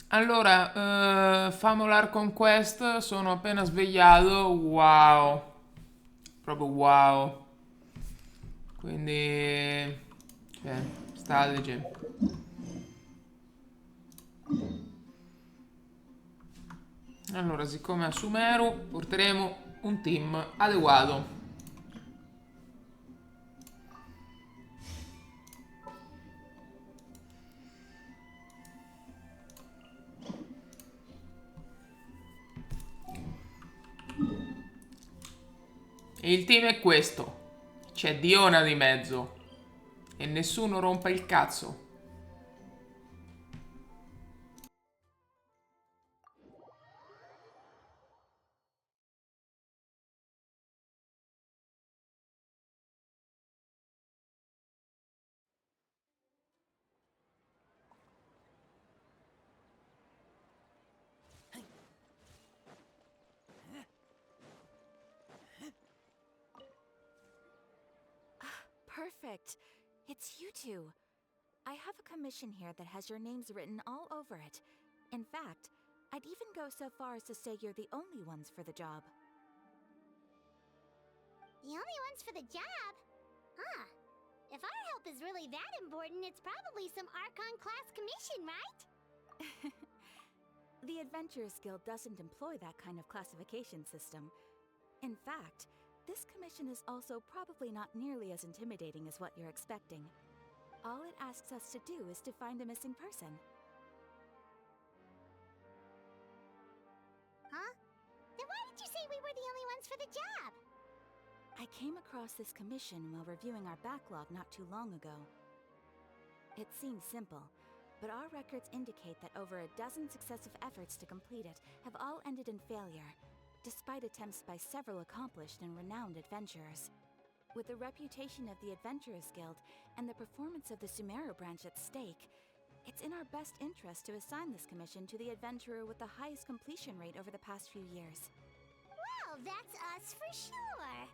Allora, famo l'Archon Quest, sono appena svegliato, wow, proprio wow. Quindi, cioè, stalice. Allora, siccome a Sumeru porteremo un team adeguato. E il team è questo. C'è Diona di mezzo. E nessuno rompa il cazzo. Perfect. It's you two. I have a commission here that has your names written all over it. In fact, I'd even go so far as to say you're the only ones for the job. The only ones for the job? Huh. If our help is really that important, it's probably some Archon class commission, right? The Adventurers Guild doesn't employ that kind of classification system. In fact, this commission is also probably not nearly as intimidating as what you're expecting. All it asks us to do is to find a missing person. Huh? Then why did you say we were the only ones for the job? I came across this commission while reviewing our backlog not too long ago. It seems simple, but our records indicate that over a dozen successive efforts to complete it have all ended in failure, despite attempts by several accomplished and renowned adventurers. With the reputation of the Adventurers Guild and the performance of the Sumeru branch at stake, it's in our best interest to assign this commission to the adventurer with the highest completion rate over the past few years. Well, that's us for sure.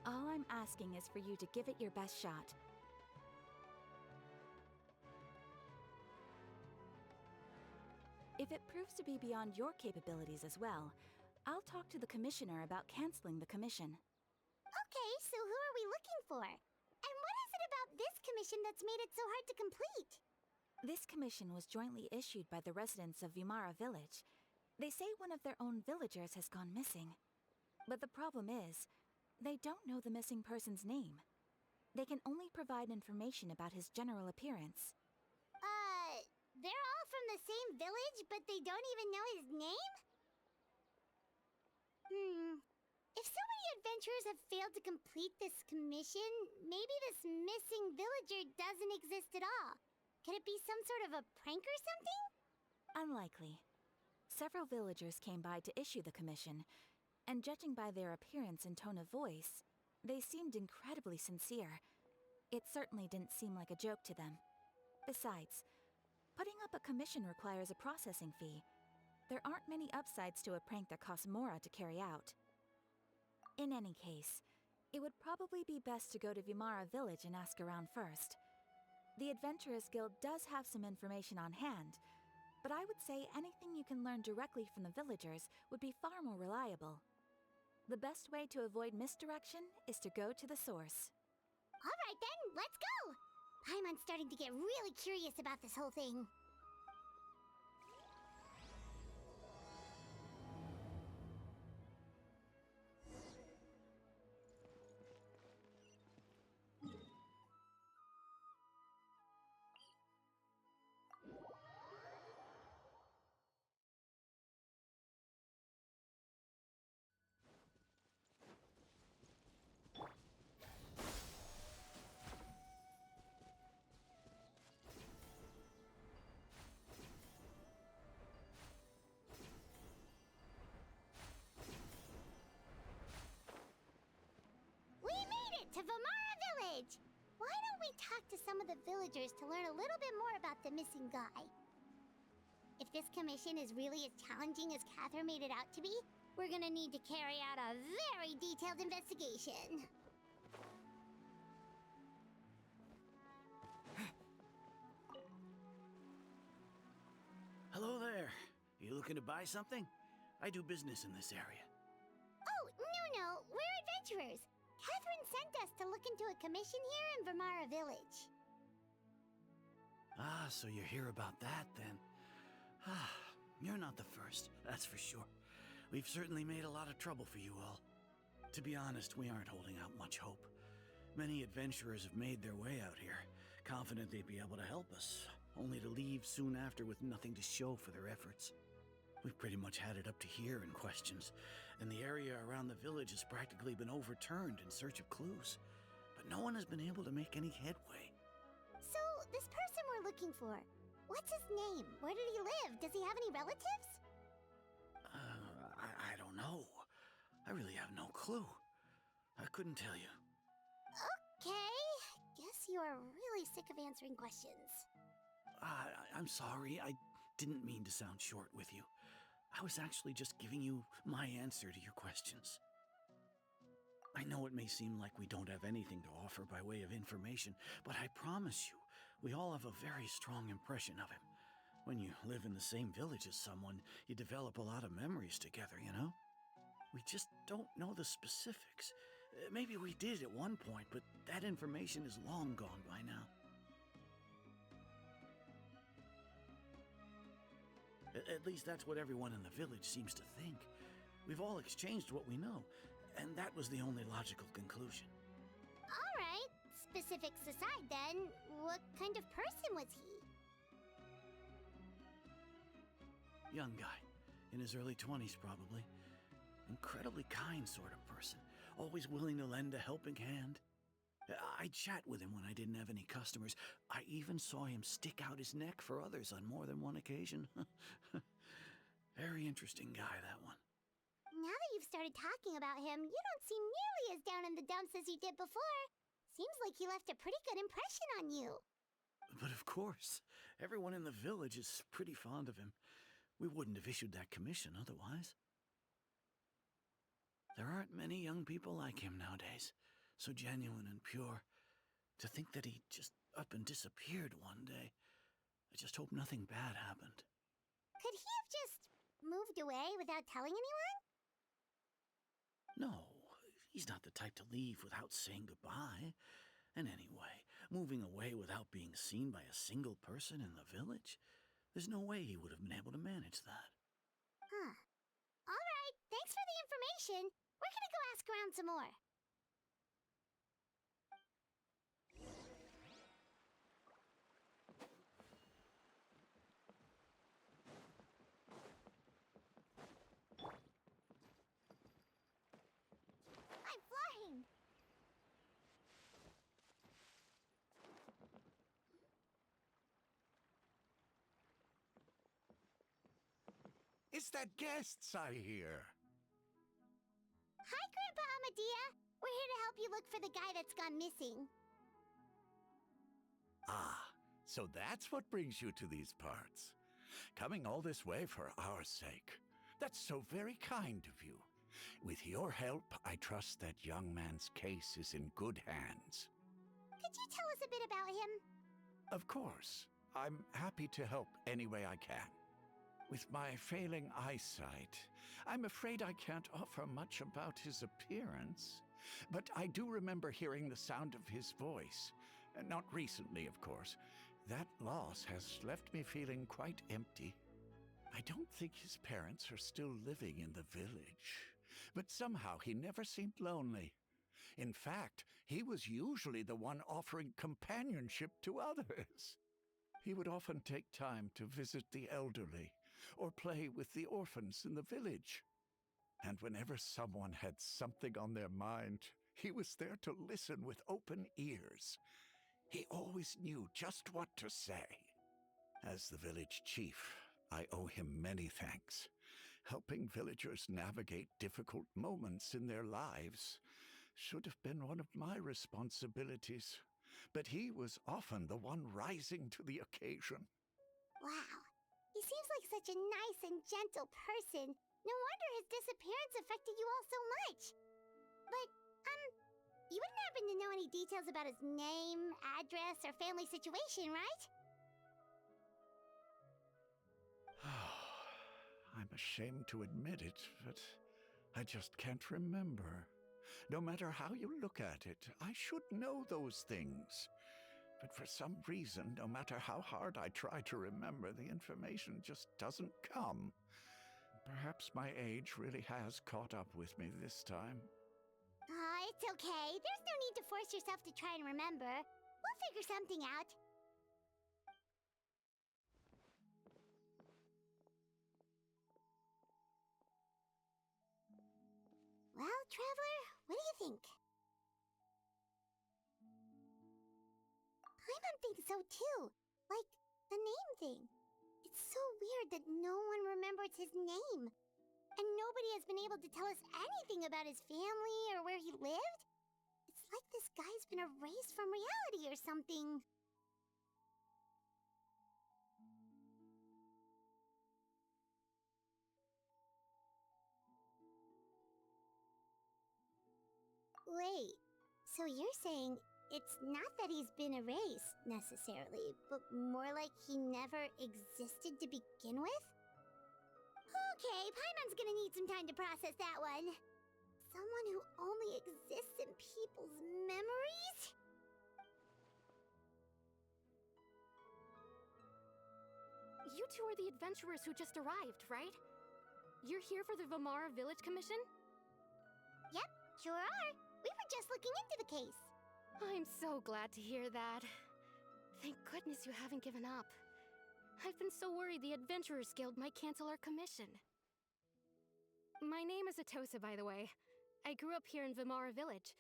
All I'm asking is for you to give it your best shot. If it proves to be beyond your capabilities as well, I'll talk to the commissioner about canceling the commission. Okay, so who are we looking for? And what is it about this commission that's made it so hard to complete? This commission was jointly issued by the residents of Vimara Village. They say one of their own villagers has gone missing. But the problem is, they don't know the missing person's name. They can only provide information about his general appearance. They're all from the same village, but they don't even know his name? If so many adventurers have failed to complete this commission, maybe this missing villager doesn't exist at all. Could it be some sort of a prank or something? Unlikely. Several villagers came by to issue the commission, and judging by their appearance and tone of voice, they seemed incredibly sincere. It certainly didn't seem like a joke to them. Besides, putting up a commission requires a processing fee. There aren't many upsides to a prank that costs Mora to carry out. In any case, it would probably be best to go to Vimara Village and ask around first. The Adventurers Guild does have some information on hand, but I would say anything you can learn directly from the villagers would be far more reliable. The best way to avoid misdirection is to go to the source. Alright then, let's go! Paimon's starting to get really curious about this whole thing. We made it to Vimara Village! Why don't we talk to some of the villagers to learn a little bit more about the missing guy? If this commission is really as challenging as Catherine made it out to be, we're gonna need to carry out a very detailed investigation. looking to buy something? I do business in this area. Oh, no, we're adventurers. Catherine sent us to look into a commission here in Vermara Village. Ah, so you're here about that, then. Ah, you're not the first, that's for sure. We've certainly made a lot of trouble for you all. To be honest, we aren't holding out much hope. Many adventurers have made their way out here, confident they'd be able to help us, only to leave soon after with nothing to show for their efforts. We've pretty much had it up to here in questions, and the area around the village has practically been overturned in search of clues. But no one has been able to make any headway. So, this person we're looking for, what's his name? Where did he live? Does he have any relatives? I don't know. I really have no clue. I couldn't tell you. Okay, guess you are really sick of answering questions. I'm sorry, I didn't mean to sound short with you. I was actually just giving you my answer to your questions. I know it may seem like we don't have anything to offer by way of information, but I promise you, we all have a very strong impression of him. When you live in the same village as someone, you develop a lot of memories together, you know? We just don't know the specifics. Maybe we did at one point, but that information is long gone by now. At least that's what everyone in the village seems to think. We've all exchanged what we know, and that was the only logical conclusion. All right, specifics aside then, what kind of person was he? Young guy, in his early 20s probably. Incredibly kind sort of person, always willing to lend a helping hand. I'd chat with him when I didn't have any customers. I even saw him stick out his neck for others on more than one occasion. Very interesting guy, that one. Now that you've started talking about him, you don't seem nearly as down in the dumps as you did before. Seems like he left a pretty good impression on you. But of course, everyone in the village is pretty fond of him. We wouldn't have issued that commission otherwise. There aren't many young people like him nowadays, so genuine and pure. To think that he just up and disappeared one day. I just hope nothing bad happened. Could he have just moved away without telling anyone? No, he's not the type to leave without saying goodbye. And anyway, moving away without being seen by a single person in the village? There's no way he would have been able to manage that. Huh. All right, thanks for the information. We're gonna go ask around some more. I'm flying! It's the guests I hear. Hi, Grandpa Amadea. We're here to help you look for the guy that's gone missing. Ah, so that's what brings you to these parts. Coming all this way for our sake. That's so very kind of you. With your help, I trust that young man's case is in good hands. Could you tell us a bit about him? Of course. I'm happy to help any way I can. With my failing eyesight, I'm afraid I can't offer much about his appearance. But I do remember hearing the sound of his voice. Not recently, of course. That loss has left me feeling quite empty. I don't think his parents are still living in the village. But somehow he never seemed lonely. In fact, he was usually the one offering companionship to others. He would often take time to visit the elderly, or play with the orphans in the village. And whenever someone had something on their mind, he was there to listen with open ears. He always knew just what to say. As the village chief, I owe him many thanks. Helping villagers navigate difficult moments in their lives should have been one of my responsibilities. But he was often the one rising to the occasion. Wow. He seems like such a nice and gentle person. No wonder his disappearance affected you all so much. But, you wouldn't happen to know any details about his name, address, or family situation, right? I'm ashamed to admit it, but I just can't remember. No matter how you look at it, I should know those things. But for some reason, no matter how hard I try to remember, the information just doesn't come. Perhaps my age really has caught up with me this time. It's okay. There's no need to force yourself to try and remember. We'll figure something out. Well, Traveler, what do you think? Paimon thinks so too. Like, the name thing. It's so weird that no one remembers his name. And nobody has been able to tell us anything about his family or where he lived. It's like this guy's been erased from reality or something. Wait, so you're saying it's not that he's been erased, necessarily, but more like he never existed to begin with? Okay, Paimon's gonna need some time to process that one. Someone who only exists in people's memories? You two are the adventurers who just arrived, right? You're here for the Vamara Village Commission? Yep, sure are. We were just looking into the case. I'm so glad to hear that. Thank goodness you haven't given up. I've been so worried the Adventurers Guild might cancel our commission. My name is Atosa, by the way. I grew up here in Vamara Village.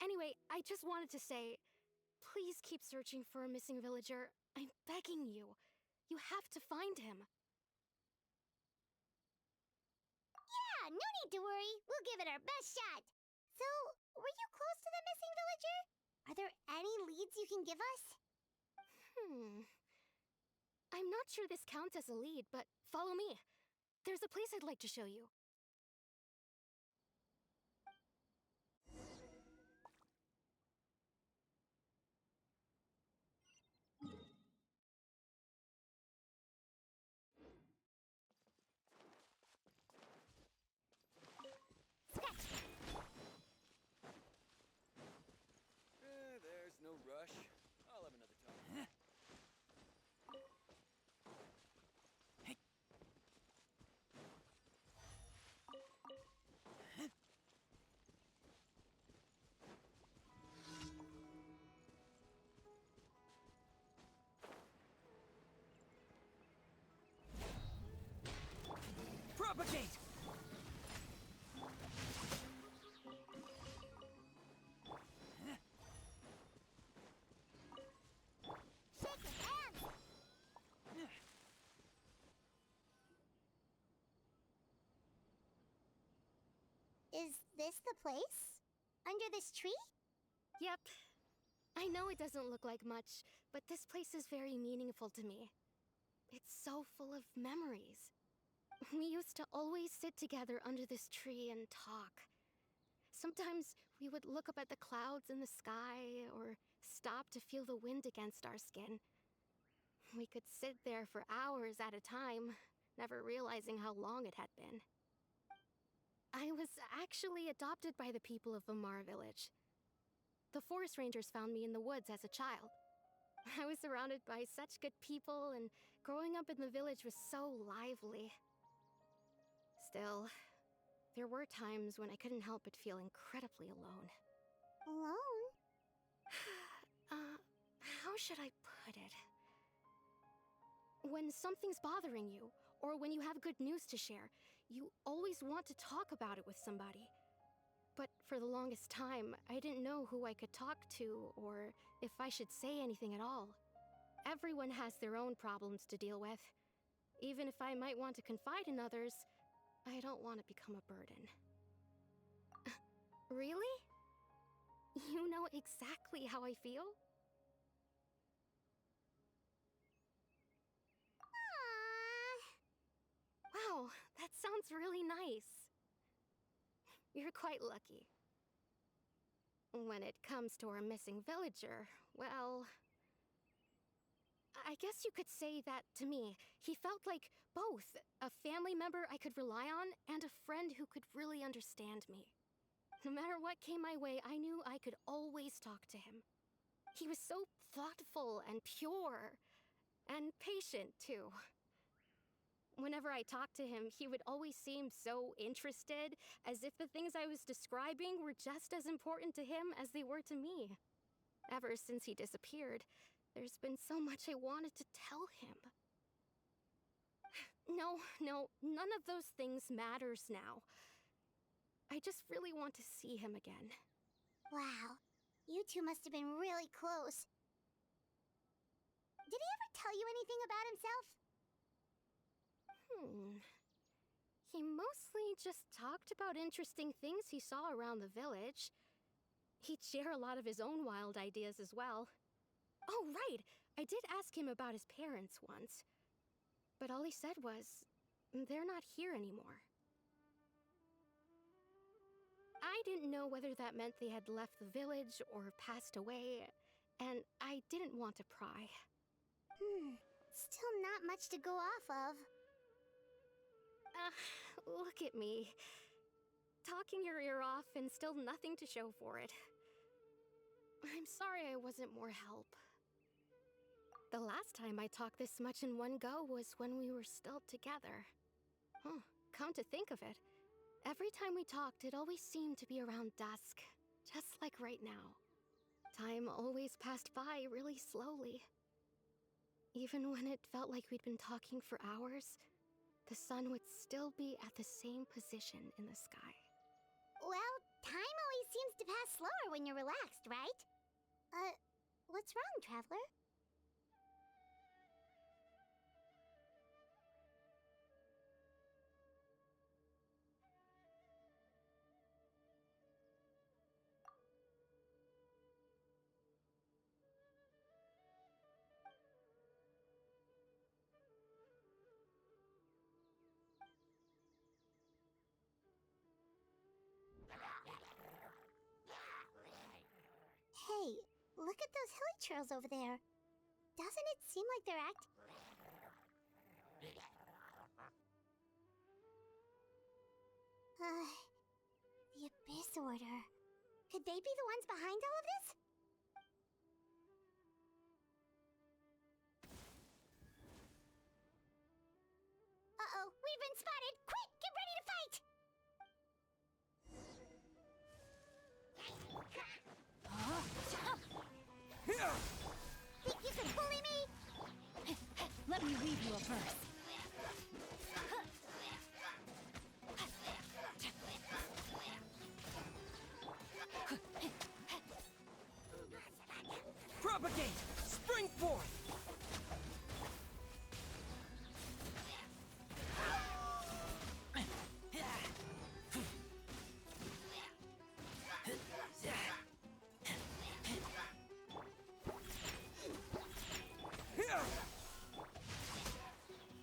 Anyway, I just wanted to say, please keep searching for a missing villager. I'm begging you. You have to find him. Yeah, no need to worry. We'll give it our best shot. So, were you close to the missing villager? Are there any leads you can give us? I'm not sure this counts as a lead, but follow me. There's a place I'd like to show you. There's no rush. I'll have another time. Propagate! Shake your hands! Is this the place? Under this tree? Yep. I know it doesn't look like much, but this place is very meaningful to me. It's so full of memories. We used to always sit together under this tree and talk. Sometimes we would look up at the clouds in the sky or stop to feel the wind against our skin. We could sit there for hours at a time, never realizing how long it had been. I was actually adopted by the people of Vamara Village. The forest rangers found me in the woods as a child. I was surrounded by such good people, and growing up in the village was so lively. Still, there were times when I couldn't help but feel incredibly alone. Alone? How should I put it? When something's bothering you, or when you have good news to share, you always want to talk about it with somebody. But for the longest time, I didn't know who I could talk to, or if I should say anything at all. Everyone has their own problems to deal with. Even if I might want to confide in others, I don't want to become a burden. Really? You know exactly how I feel? Wow, that sounds really nice. You're quite lucky. When it comes to our missing villager, well... I guess you could say that to me. He felt like both a family member I could rely on and a friend who could really understand me. No matter what came my way, I knew I could always talk to him. He was so thoughtful and pure, and patient too. Whenever I talked to him, he would always seem so interested, as if the things I was describing were just as important to him as they were to me. Ever since he disappeared, there's been so much I wanted to tell him. No, none of those things matters now. I just really want to see him again. Wow, you two must have been really close. Did he ever tell you anything about himself? He mostly just talked about interesting things he saw around the village. He'd share a lot of his own wild ideas as well. Oh, right! I did ask him about his parents once. But all he said was, they're not here anymore. I didn't know whether that meant they had left the village or passed away, and I didn't want to pry. Still not much to go off of. Look at me. Talking your ear off and still nothing to show for it. I'm sorry I wasn't more help. The last time I talked this much in one go was when we were still together. Huh, come to think of it, every time we talked, it always seemed to be around dusk, just like right now. Time always passed by really slowly. Even when it felt like we'd been talking for hours, the sun would still be at the same position in the sky. Well, time always seems to pass slower when you're relaxed, right? What's wrong, Traveler? Hey, look at those hilly trails over there. Doesn't it seem like they're the Abyss Order. Could they be the ones behind all of this? Uh-oh, we've been spotted! Quick, get ready to fight! Think you could bully me? Let me leave you a verse. Propagate! Spring forth!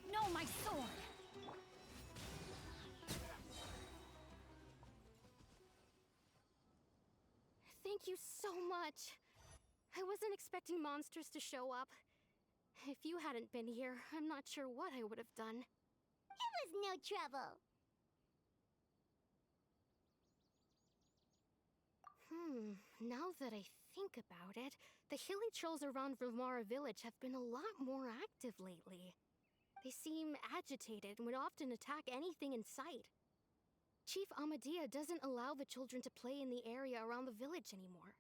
No, my sword! Thank you so much. I wasn't expecting monsters to show up. If you hadn't been here, I'm not sure what I would have done. It was no trouble. Now that I think about it, the hilly trolls around Vimara village have been a lot more active lately. They seem agitated and would often attack anything in sight. Chief Amadea doesn't allow the children to play in the area around the village anymore.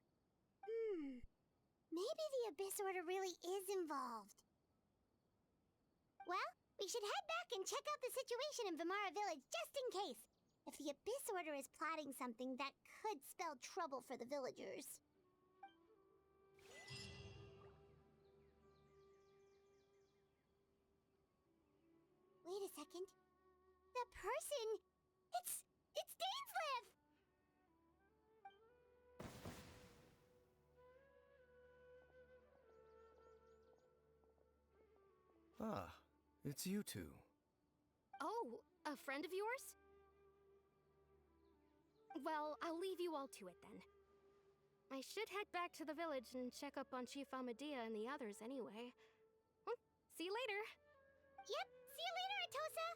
Maybe the Abyss Order really is involved. Well, we should head back and check out the situation in Vimara village just in case. If the Abyss Order is plotting something that could spell trouble for the villagers. Wait a second. That person... It's Dainsleif! Ah, it's you two. Oh, a friend of yours? Well, I'll leave you all to it then. I should head back to the village and check up on Chief Amadea and the others anyway. See you later. Yep, see you later, Atosa!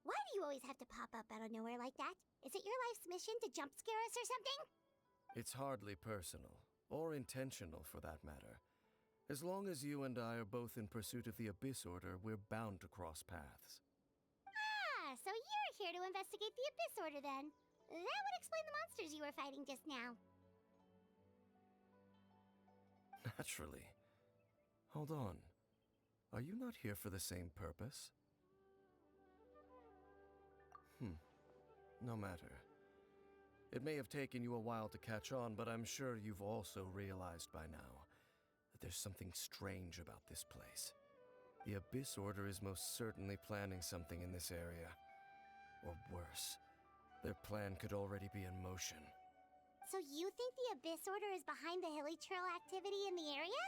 Why do you always have to pop up out of nowhere like that? Is it your life's mission to jump scare us or something? It's hardly personal, or intentional for that matter. As long as you and I are both in pursuit of the Abyss Order, we're bound to cross paths. Ah, so you're here to investigate the Abyss Order then. That would explain the monsters you were fighting just now. Naturally. Hold on. Are you not here for the same purpose? No matter. It may have taken you a while to catch on, but I'm sure you've also realized by now that there's something strange about this place. The Abyss Order is most certainly planning something in this area. Or worse, their plan could already be in motion. So you think the Abyss Order is behind the hilly trail activity in the area?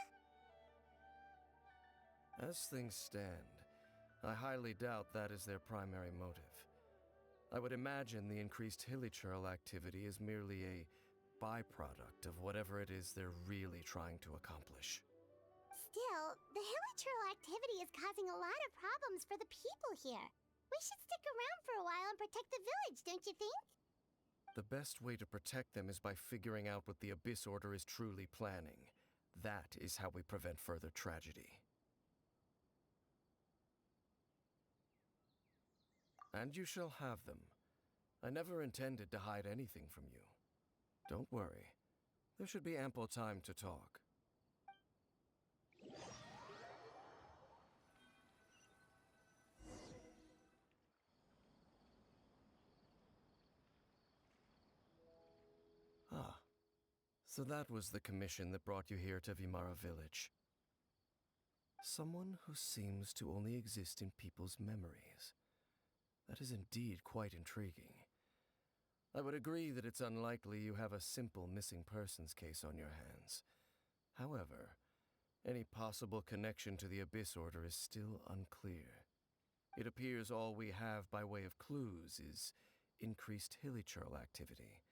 As things stand, I highly doubt that is their primary motive. I would imagine the increased hilly trail activity is merely a byproduct of whatever it is they're really trying to accomplish. Still, the hilly trail activity is causing a lot of problems for the people here. We should stick around for a while and protect the village, don't you think? The best way to protect them is by figuring out what the Abyss Order is truly planning. That is how we prevent further tragedy. And you shall have them. I never intended to hide anything from you. Don't worry. There should be ample time to talk. Ah. So that was the commission that brought you here to Vimara Village. Someone who seems to only exist in people's memories. That is indeed quite intriguing. I would agree that it's unlikely you have a simple missing persons case on your hands. However, any possible connection to the Abyss Order is still unclear. It appears all we have by way of clues is increased hilly trail activity,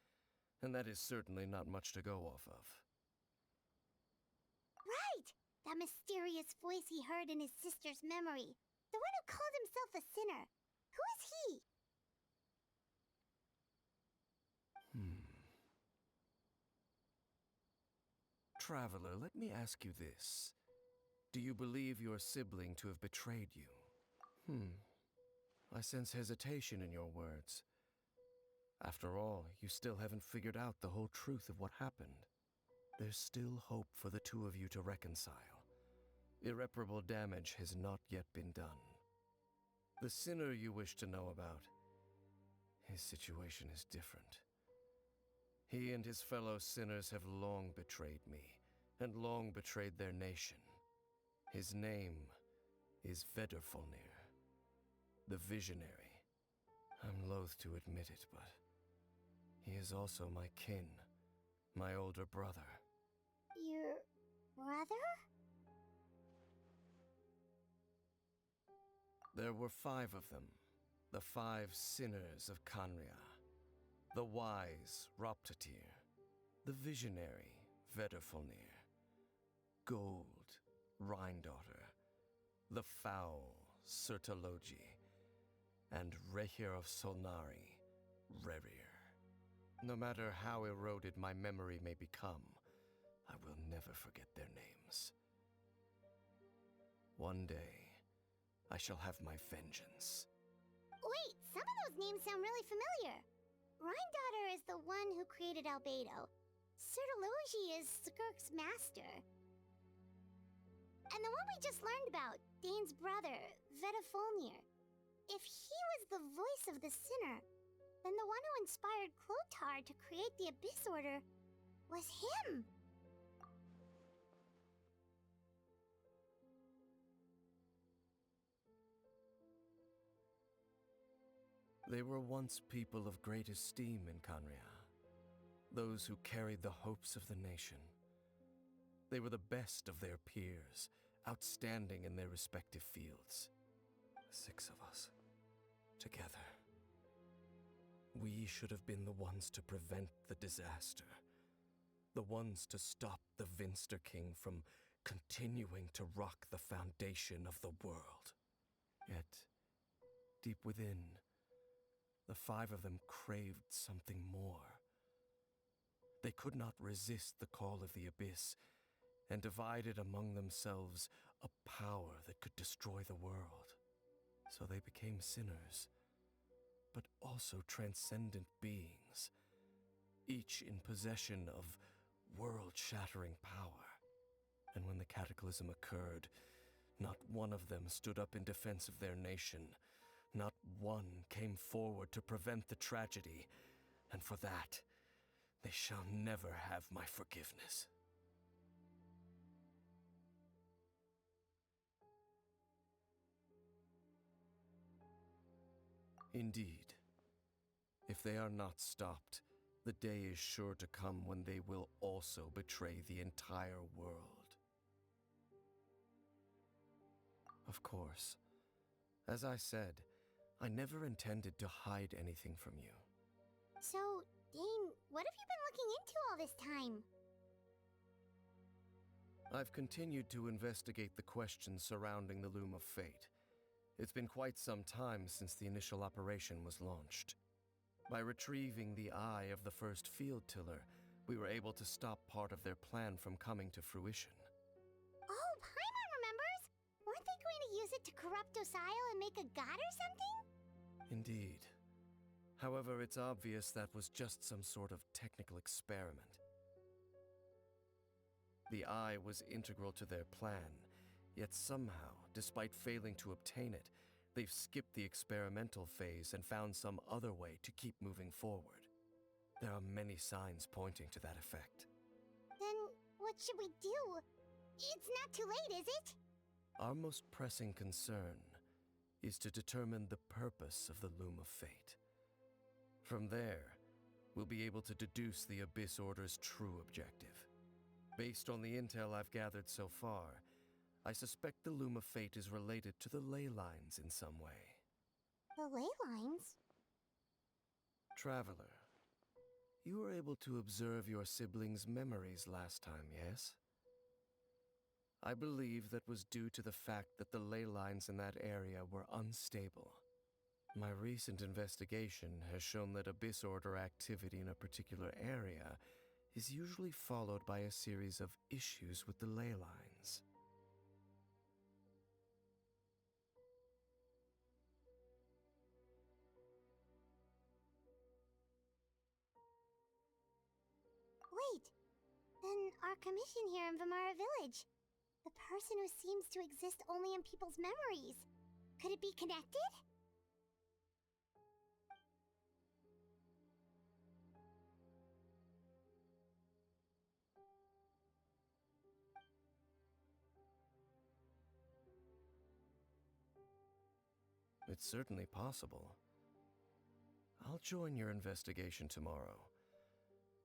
and that is certainly not much to go off of. Right! That mysterious voice he heard in his sister's memory. The one who called himself a sinner. Who is he? Traveler, let me ask you this. Do you believe your sibling to have betrayed you? I sense hesitation in your words. After all, you still haven't figured out the whole truth of what happened. There's still hope for the two of you to reconcile. Irreparable damage has not yet been done. The sinner you wish to know about, his situation is different. He and his fellow sinners have long betrayed me, and long betrayed their nation. His name is Vedrfolnir, the Visionary. I'm loath to admit it, but he is also my kin, my older brother. Your brother? There were 5 of them, the 5 sinners of Kanria. The wise Roptatir, the visionary Vedrfolnir, Gold Rhindaughter, the foul Sertologi, and Rehir of Solnari, Rerir. No matter how eroded my memory may become, I will never forget their names. One day, I shall have my vengeance. Wait, some of those names sound really familiar. Rhindaughter is the one who created Albedo. Sertologi is Skirk's master. And the one we just learned about, Dane's brother, Vedrfolnir. If he was the voice of the sinner, then the one who inspired Clotar to create the Abyss Order was him. They were once people of great esteem in Kanria, those who carried the hopes of the nation. They were the best of their peers, outstanding in their respective fields. 6 of us, together. We should have been the ones to prevent the disaster. The ones to stop the Vinster King from continuing to rock the foundation of the world. Yet, deep within, the 5 of them craved something more. They could not resist the call of the Abyss, and divided among themselves a power that could destroy the world. So they became sinners, but also transcendent beings, each in possession of world-shattering power. And when the cataclysm occurred, not one of them stood up in defense of their nation. Not one came forward to prevent the tragedy, and for that, they shall never have my forgiveness. Indeed, if they are not stopped, the day is sure to come when they will also betray the entire world. Of course, as I said, I never intended to hide anything from you. So, Dane, what have you been looking into all this time? I've continued to investigate the questions surrounding the Loom of Fate. It's been quite some time since the initial operation was launched. By retrieving the eye of the first field tiller, we were able to stop part of their plan from coming to fruition. Oh, Paimon remembers! Weren't they going to use it to corrupt Osile and make a god or something? Indeed. However, it's obvious that was just some sort of technical experiment. The eye was integral to their plan, yet somehow, despite failing to obtain it, they've skipped the experimental phase and found some other way to keep moving forward. There are many signs pointing to that effect. Then, what should we do? It's not too late, is it? Our most pressing concern is to determine the purpose of the Loom of Fate. From there, we'll be able to deduce the Abyss Order's true objective. Based on the intel I've gathered so far, I suspect the Loom of Fate is related to the ley lines in some way. The ley lines? Traveler, you were able to observe your siblings' memories last time, yes? I believe that was due to the fact that the ley lines in that area were unstable. My recent investigation has shown that Abyss Order activity in a particular area is usually followed by a series of issues with the ley lines. Wait, then our commission here in Vimara Village. The person who seems to exist only in people's memories. Could it be connected? It's certainly possible. I'll join your investigation tomorrow.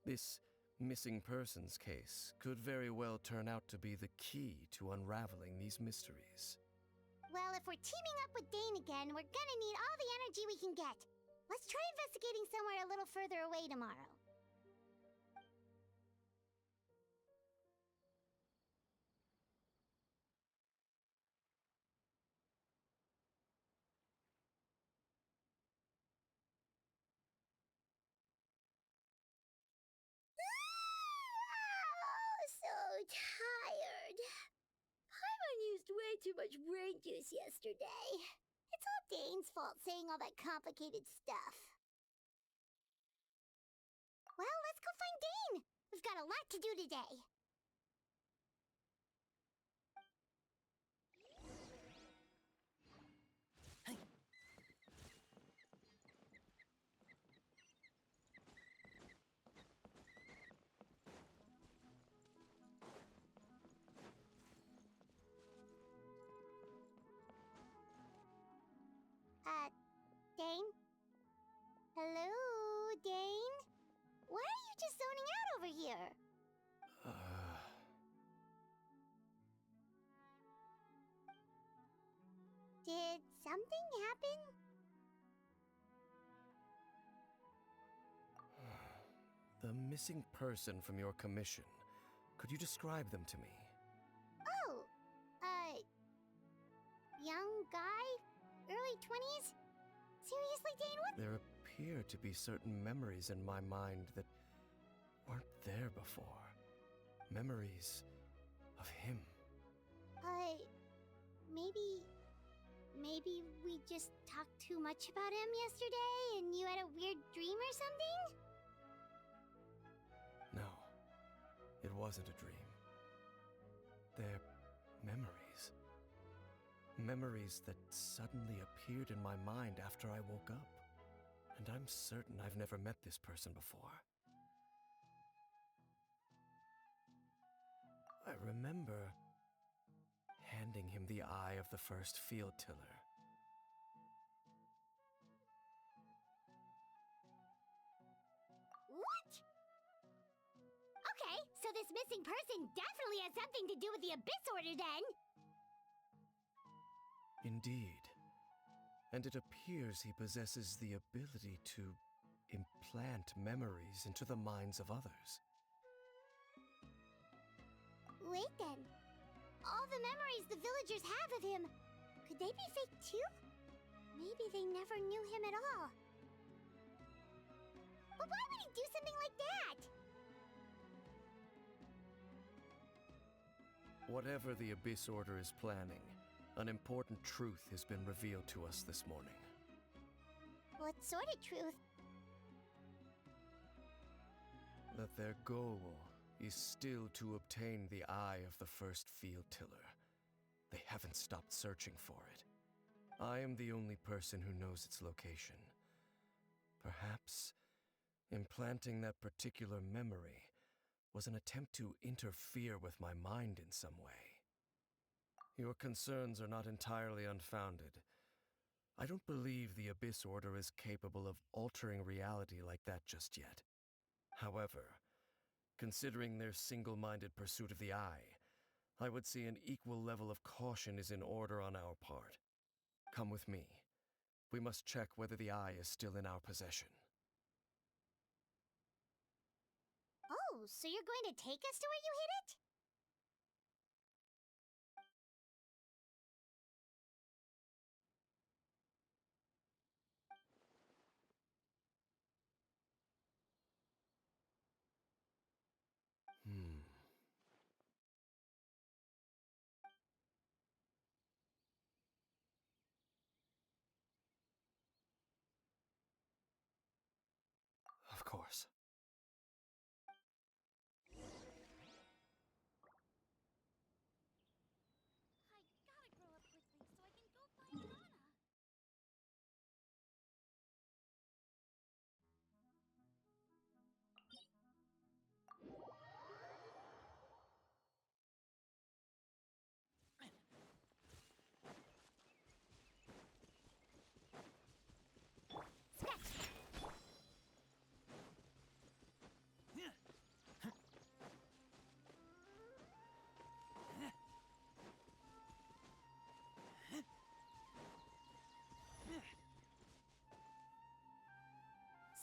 This missing persons case could very well turn out to be the key to unraveling these mysteries. Well, if we're teaming up with Dane again, we're gonna need all the energy we can get. Let's try investigating somewhere a little further away tomorrow. So tired. Paimon used way too much brain juice yesterday. It's all Dane's fault saying all that complicated stuff. Well, let's go find Dane. We've got a lot to do today. Dane? Hello, Dane? Why are you just zoning out over here? Did something happen? The missing person from your commission. Could you describe them to me? Oh, young guy? Early 20s? Seriously, Dane, what? There appear to be certain memories in my mind that weren't there before. Memories of him. Maybe we just talked too much about him yesterday and you had a weird dream or something? No, it wasn't a dream. They're memories. Memories that suddenly appeared in my mind after I woke up. And I'm certain I've never met this person before. I remember handing him the eye of the first field tiller. What? Okay, so this missing person definitely has something to do with the Abyss Order then! Indeed. And it appears he possesses the ability to implant memories into the minds of others. Wait then. All the memories the villagers have of him, could they be fake too? Maybe they never knew him at all. But why would he do something like that? Whatever the Abyss Order is planning, an important truth has been revealed to us this morning. What sort of truth? That their goal is still to obtain the eye of the first field tiller. They haven't stopped searching for it. I am the only person who knows its location. Perhaps implanting that particular memory was an attempt to interfere with my mind in some way. Your concerns are not entirely unfounded. I don't believe the Abyss Order is capable of altering reality like that just yet. However, considering their single-minded pursuit of the eye, I would say an equal level of caution is in order on our part. Come with me. We must check whether the eye is still in our possession. Oh, so you're going to take us to where you hid it? Of course. I gotta grow up quickly so I can go find Nana.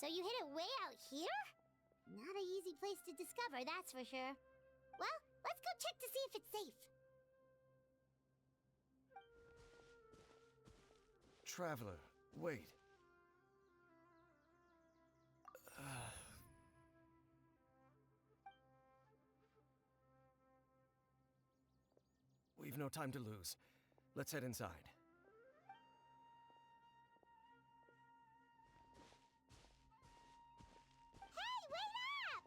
So you hid it way out here? Not an easy place to discover, that's for sure. Well, let's go check to see if it's safe. Traveler, wait. We've no time to lose. Let's head inside. Hey, wait up!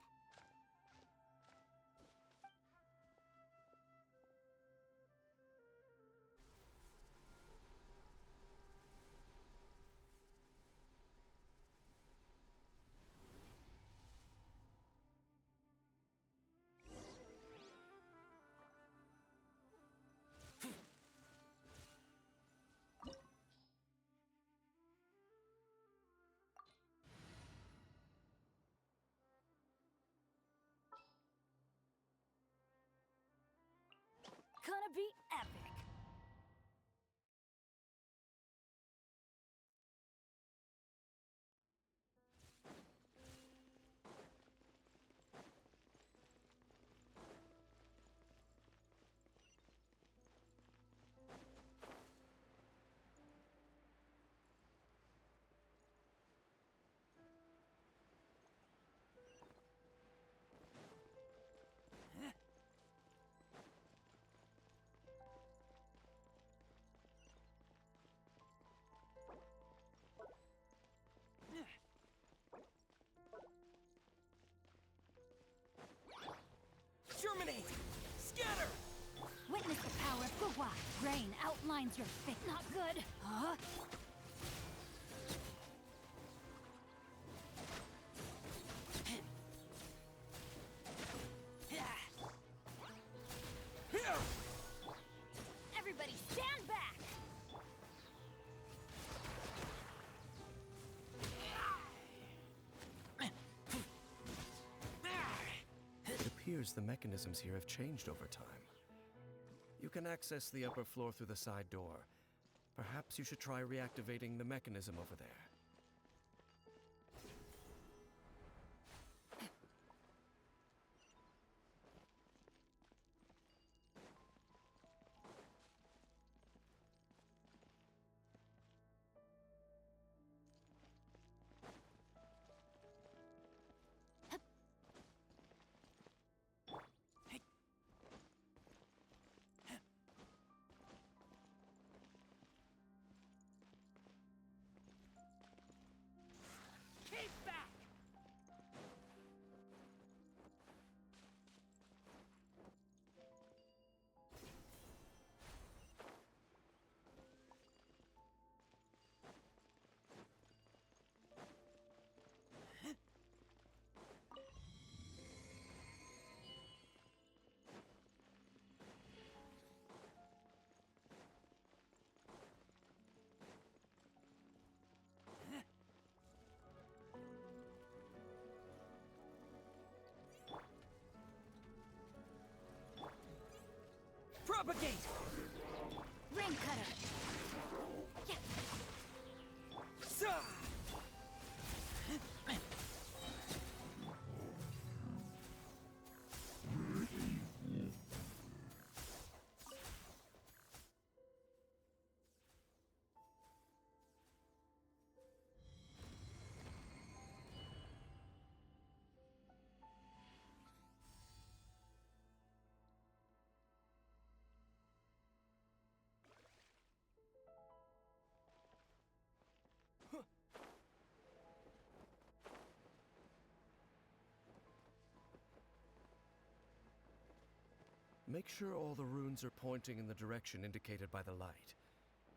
Gonna be epic. outlines your fate. Not good. Huh? Everybody stand back! It appears the mechanisms here have changed over time. You can access the upper floor through the side door. Perhaps you should try reactivating the mechanism over there. Keep back! Propagate! Ring cutter! Yeah. Make sure all the runes are pointing in the direction indicated by the light.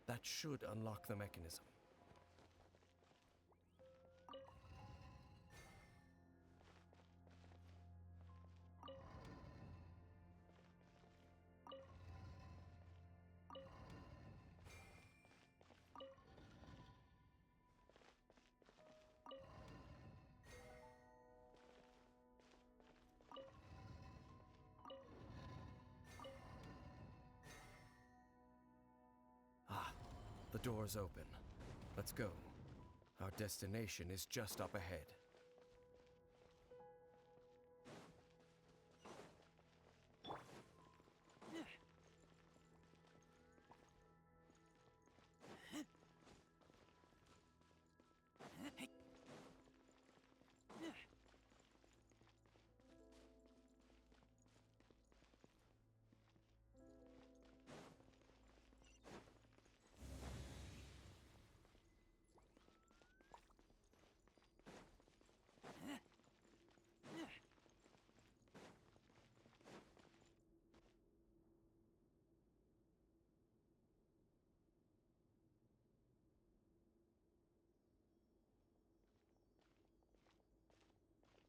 That should unlock the mechanism. The door's open. Let's go. Our destination is just up ahead.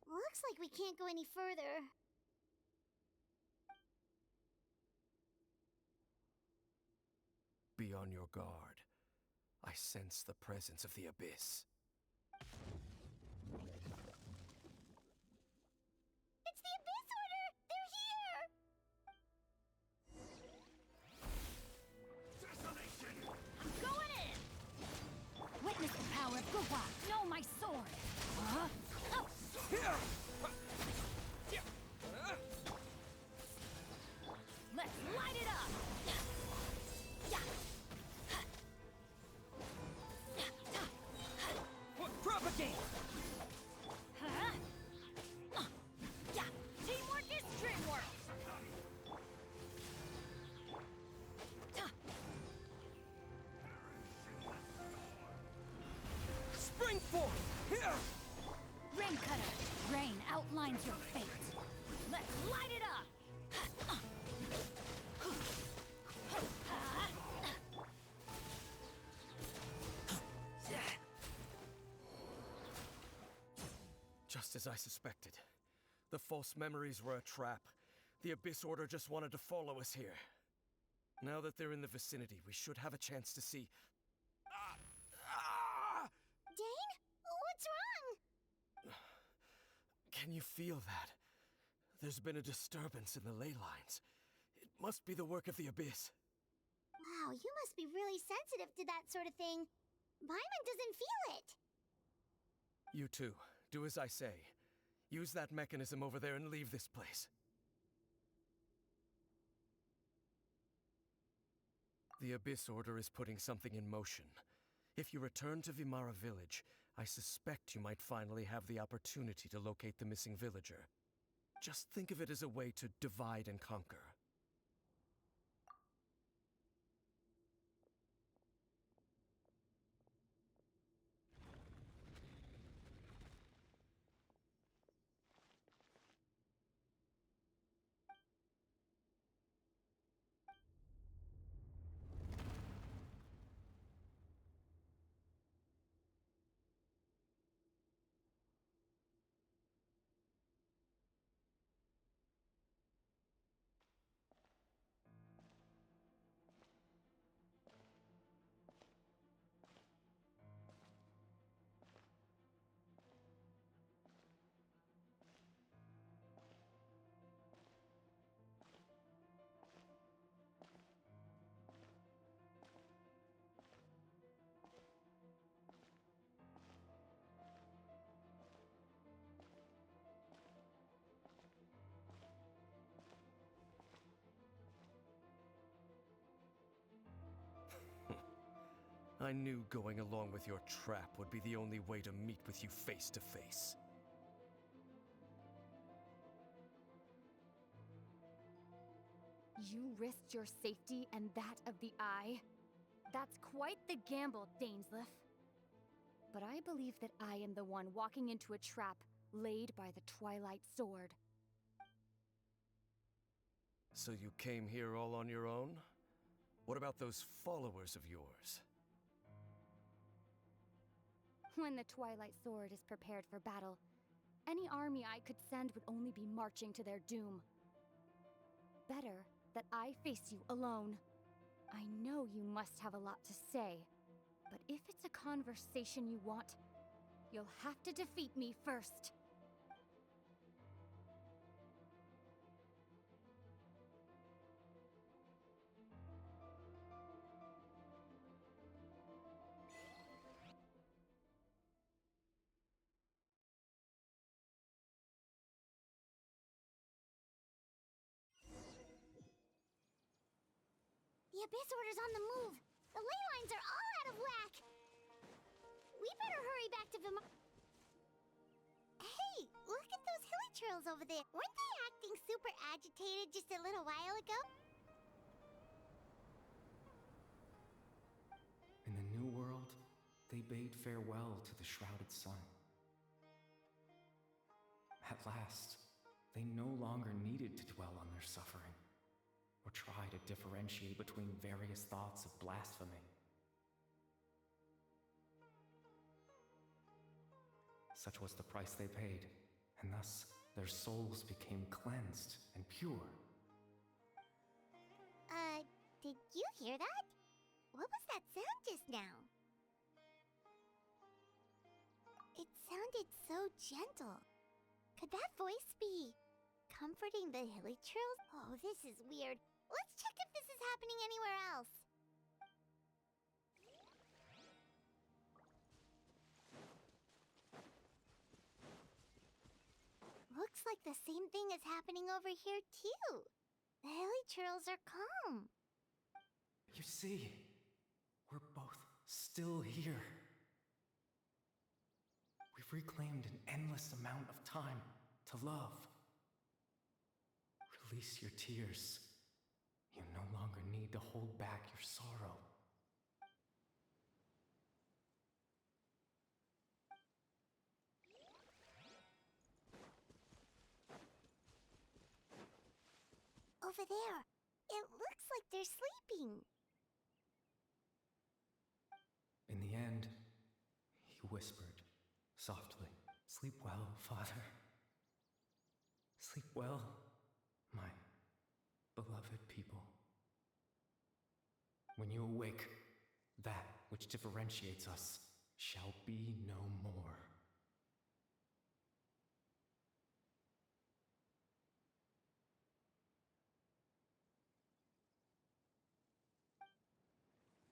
Looks like we can't go any further. Be on your guard. I sense the presence of the abyss. It's the Abyss Order! They're here! I'm going in! Witness the power of Guwa! Know my sword! Huh? Oh! Let's light it up! Propagate! Teamwork is dreamwork! Spring forth! Ring cutter! Rain outlines your fate! Let's light it up! Just as I suspected. The false memories were a trap. The Abyss Order just wanted to follow us here. Now that they're in the vicinity, we should have a chance to see... Dane? What's wrong? Can you feel that? There's been a disturbance in the ley lines. It must be the work of the Abyss. Wow, you must be really sensitive to that sort of thing. Paimon doesn't feel it. You too. Do as I say. Use that mechanism over there and leave this place. The Abyss Order is putting something in motion. If you return to Vimara Village, I suspect you might finally have the opportunity to locate the missing villager. Just think of it as a way to divide and conquer. I knew going along with your trap would be the only way to meet with you face to face. You risked your safety and that of the Eye? That's quite the gamble, Dainsleif. But I believe that I am the one walking into a trap laid by the Twilight Sword. So you came here all on your own? What about those followers of yours? When the Twilight Sword is prepared for battle, any army I could send would only be marching to their doom. Better that I face you alone. I know you must have a lot to say, but if it's a conversation you want, you'll have to defeat me first. The Abyss Order's on the move. The ley lines are all out of whack. We better hurry back to Vimara. Hey, look at those hilly trails over there. Weren't they acting super agitated just a little while ago? In the New World, they bade farewell to the shrouded sun. At last, they no longer needed to dwell on their suffering, or try to differentiate between various thoughts of blasphemy. Such was the price they paid, and thus their souls became cleansed and pure. Did you hear that? What was that sound just now? It sounded so gentle. Could that voice be comforting the hilly trails? Oh, this is weird. Let's check if this is happening anywhere else. Looks like the same thing is happening over here, too. The hilly trails are calm. You see, we're both still here. We've reclaimed an endless amount of time to love. Release your tears. You no longer need to hold back your sorrow. Over there. It looks like they're sleeping. In the end, he whispered, softly, Sleep well, Father. Sleep well, my beloved people. When you awake, that which differentiates us shall be no more.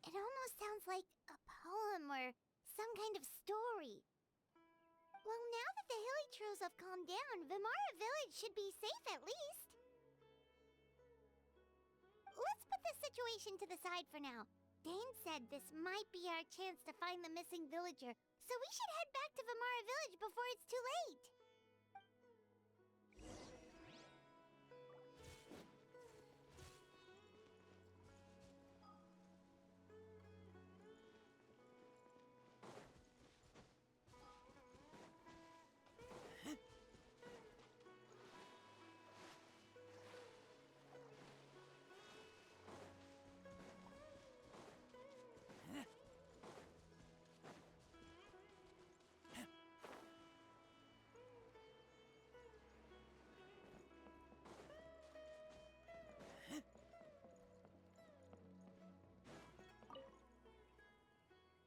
It almost sounds like a poem or some kind of story. Well, now that the hilly trolls have calmed down, Vimara Village should be safe at least. Let's put this situation to the side for now. Dane said this might be our chance to find the missing villager, so we should head back to Vimara Village before it's too late.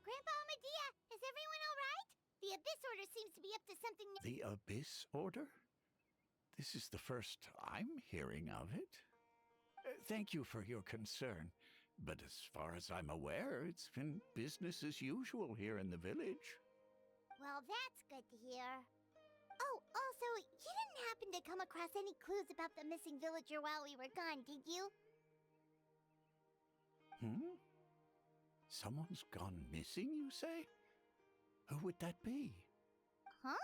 Grandpa Medea, is everyone all right? The Abyss Order seems to be up to something new. The Abyss Order? This is the first I'm hearing of it. Thank you for your concern, but as far as I'm aware, it's been business as usual here in the village. Well, that's good to hear. Oh, also, you didn't happen to come across any clues about the missing villager while we were gone, did you? Someone's gone missing, you say? Who would that be? Huh?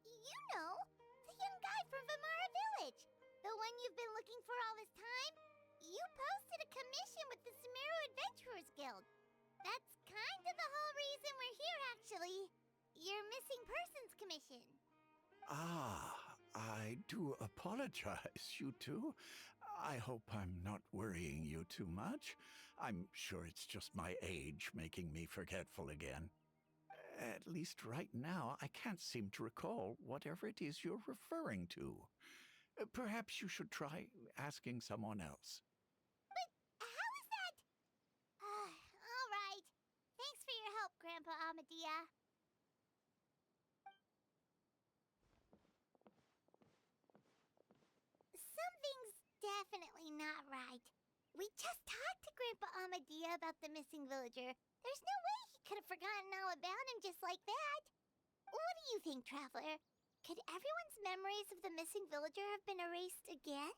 You know, the young guy from Vimara Village. The one you've been looking for all this time. You posted a commission with the Sumeru Adventurers Guild. That's kind of the whole reason we're here, actually. Your missing persons commission. Ah, I do apologize, you two. I hope I'm not worrying you too much. I'm sure it's just my age making me forgetful again. At least right now, I can't seem to recall whatever it is you're referring to. Perhaps you should try asking someone else. But how is that? All right. Thanks for your help, Grandpa Amadea. Something's definitely not right. We just talked to Grandpa Amadea about the missing villager. There's no way he could have forgotten all about him just like that. What do you think, Traveler? Could everyone's memories of the missing villager have been erased again?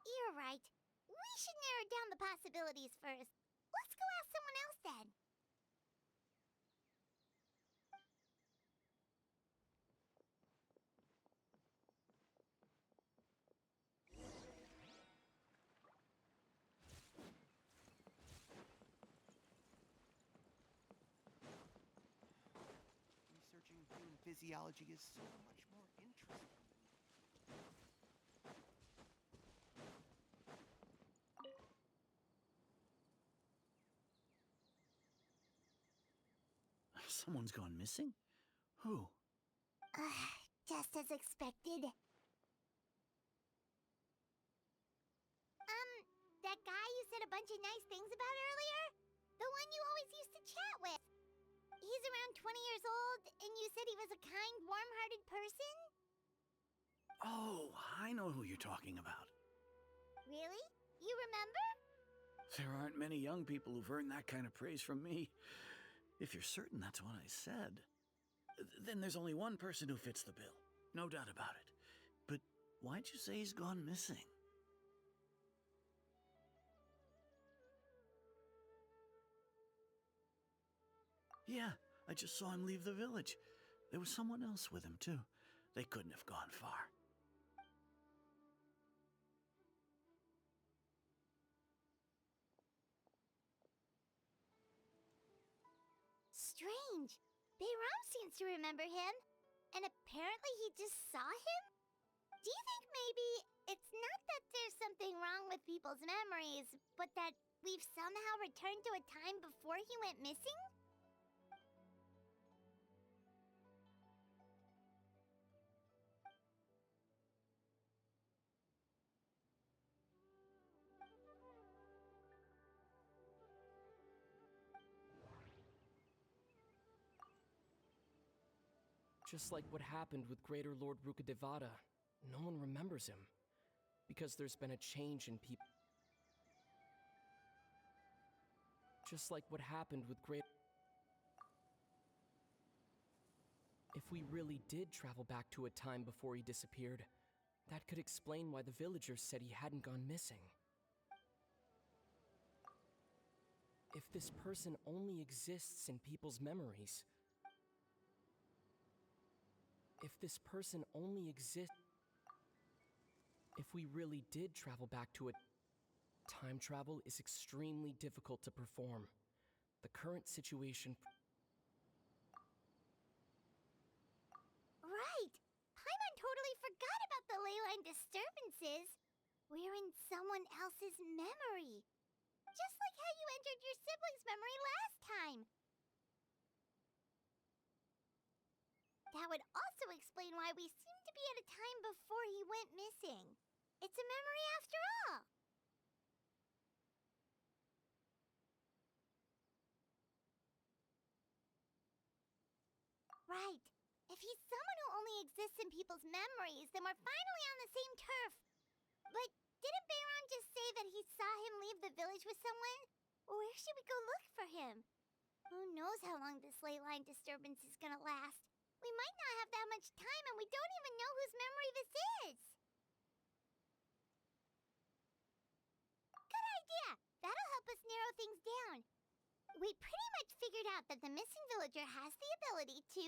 You're right. We should narrow down the possibilities first. Let's go ask someone else then. Researching human physiology is so much more interesting. Someone's gone missing? Who? Just as expected. That guy you said a bunch of nice things about earlier? The one you always used to chat with. He's around 20 years old, and you said he was a kind, warm-hearted person? Oh, I know who you're talking about. Really? You remember? There aren't many young people who've earned that kind of praise from me. If you're certain that's what I said, then there's only one person who fits the bill. No doubt about it. But why'd you say he's gone missing? Yeah, I just saw him leave the village. There was someone else with him, too. They couldn't have gone far. Strange. Bayram seems to remember him. And apparently he just saw him? Do you think maybe it's not that there's something wrong with people's memories, but that we've somehow returned to a time before he went missing? Just like what happened with Greater Lord Rukadevada, no one remembers him. Because there's been a change in people. Just like what happened with If we really did travel back to a time before he disappeared, that could explain why the villagers said he hadn't gone missing. If this person only exists in people's memories, if this person only exists, if we really did travel back to it, time travel is extremely difficult to perform. The current situation... Right! Paimon totally forgot about the leyline disturbances. We're in someone else's memory. Just like how you entered your sibling's memory last time. That would also explain why we seem to be at a time before he went missing. It's a memory after all. Right. If he's someone who only exists in people's memories, then we're finally on the same turf. But didn't Bayron just say that he saw him leave the village with someone? Where should we go look for him? Who knows how long this ley line disturbance is gonna last? We might not have that much time, and we don't even know whose memory this is. Good idea! That'll help us narrow things down. We pretty much figured out that the missing villager has the ability to...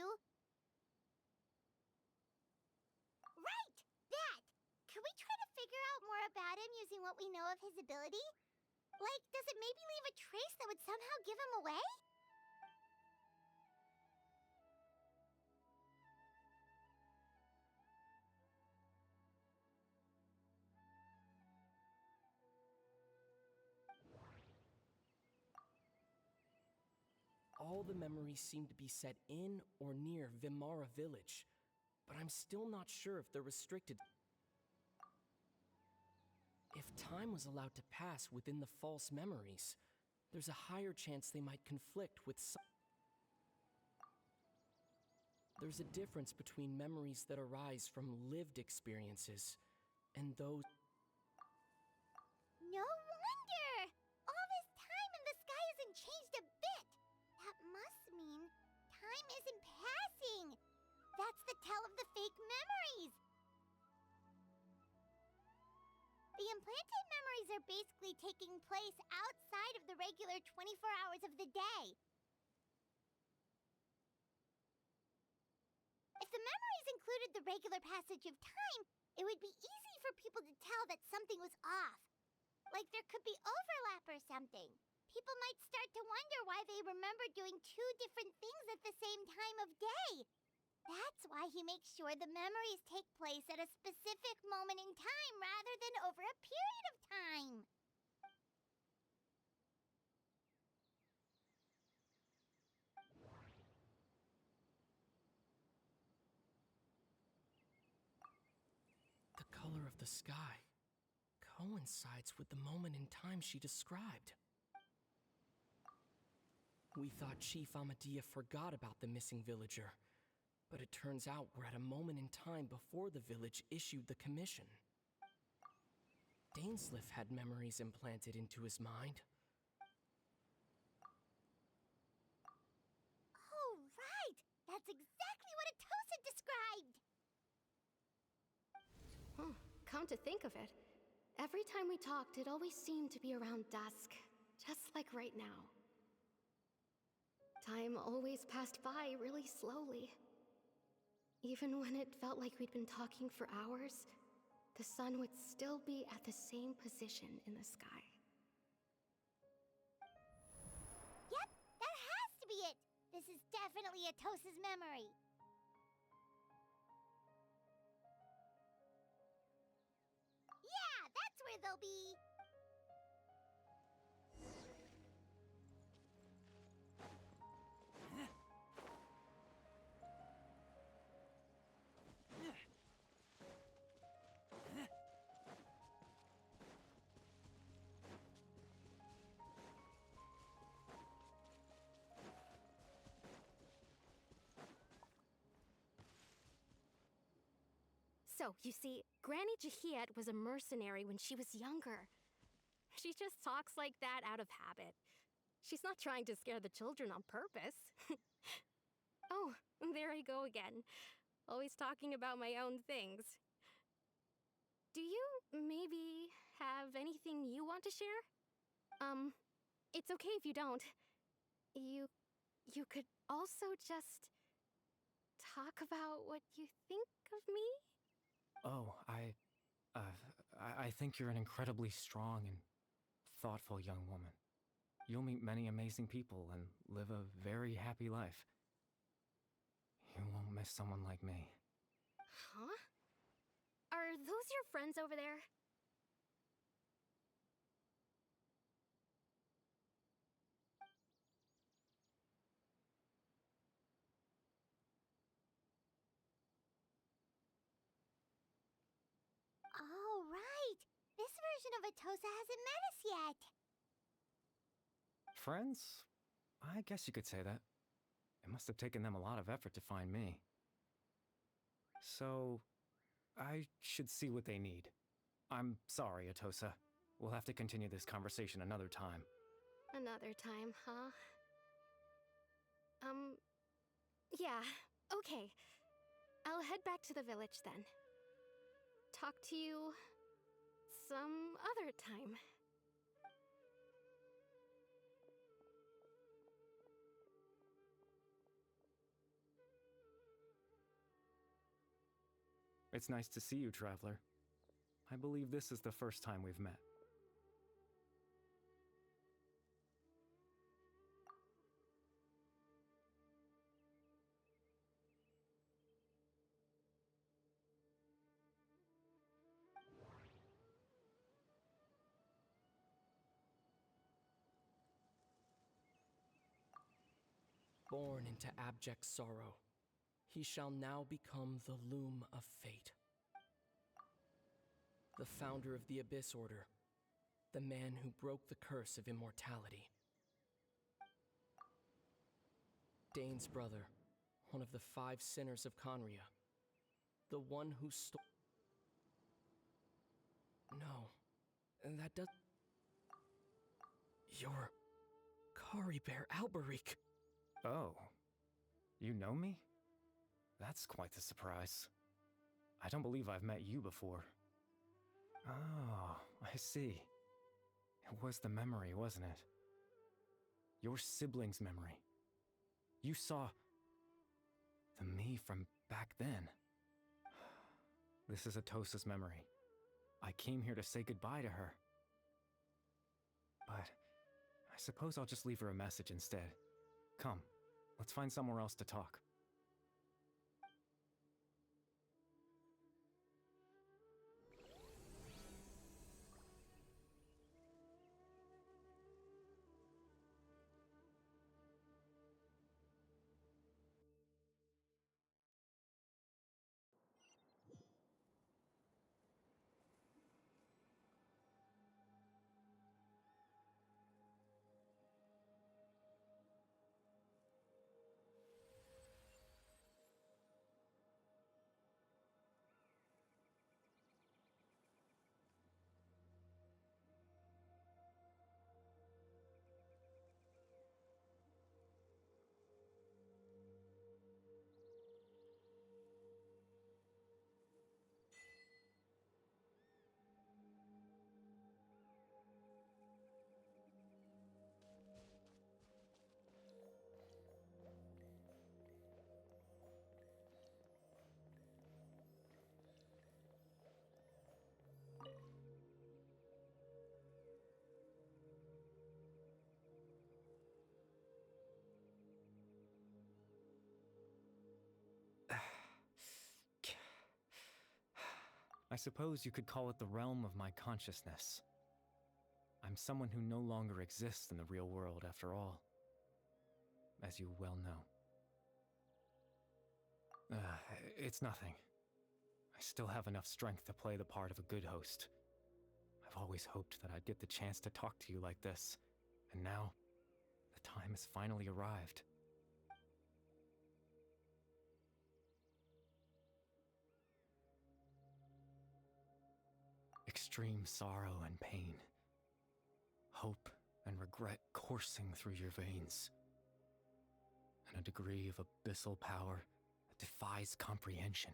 Right! That! Could we try to figure out more about him using what we know of his ability? Like, does it maybe leave a trace that would somehow give him away? All the memories seem to be set in or near Vimara village, but I'm still not sure if they're restricted. If time was allowed to pass within the false memories, there's a higher chance they might conflict with some. There's a difference between memories that arise from lived experiences and those. No wonder! All this time and the sky hasn't changed a bit! That must mean time isn't passing! That's the tell of the fake memories! The implanted memories are basically taking place outside of the regular 24 hours of the day. If the memories included the regular passage of time, it would be easy for people to tell that something was off. Like there could be overlap or something. People might start to wonder why they remember doing two different things at the same time of day. That's why he makes sure the memories take place at a specific moment in time rather than over a period of time. The color of the sky coincides with the moment in time she described. We thought Chief Amadea forgot about the missing villager, but it turns out we're at a moment in time before the village issued the commission. Dainsleif had memories implanted into his mind. Oh, right! That's exactly what Atosa described! Oh, come to think of it, every time we talked, it always seemed to be around dusk, just like right now. Time always passed by really slowly. Even when it felt like we'd been talking for hours, the sun would still be at the same position in the sky. Yep, that has to be it! This is definitely Atosa's memory. they'll be... So, you see, Granny Jahiet was a mercenary when she was younger. She just talks like that out of habit. She's not trying to scare the children on purpose. Oh, there I go again. Always talking about my own things. Do you maybe have anything you want to share? It's okay if you don't. You could also just talk about what you think of me? Oh, I think you're an incredibly strong and thoughtful young woman. You'll meet many amazing people and live a very happy life. You won't miss someone like me. Huh? Are those your friends over there? Oh, right! This version of Atosa hasn't met us yet! Friends? I guess you could say that. It must have taken them a lot of effort to find me. So, I should see what they need. I'm sorry, Atosa. We'll have to continue this conversation another time. Another time, huh? Yeah, okay. I'll head back to the village then. Talk to you some other time. It's nice to see you, Traveler. I believe this is the first time we've met. Born into abject sorrow, he shall now become the loom of fate. The founder of the Abyss Order, the man who broke the curse of immortality. Dane's brother, one of the 5 sinners of Conria. The one who stole... No, that does... You're... Kari Bear Alberic. Oh, you know me? That's quite the surprise. I don't believe I've met you before. Oh, I see. It was the memory, wasn't it? Your sibling's memory. You saw... the me from back then. This is Atosa's memory. I came here to say goodbye to her. But I suppose I'll just leave her a message instead. Come, let's find somewhere else to talk. suppose you could call it the realm of my consciousness. I'm someone who no longer exists in the real world, after all, as you well know. It's nothing. I still have enough strength to play the part of a good host. I've always hoped that I'd get the chance to talk to you like this, and now, the time has finally arrived. Extreme sorrow and pain, hope and regret coursing through your veins, and a degree of abyssal power that defies comprehension.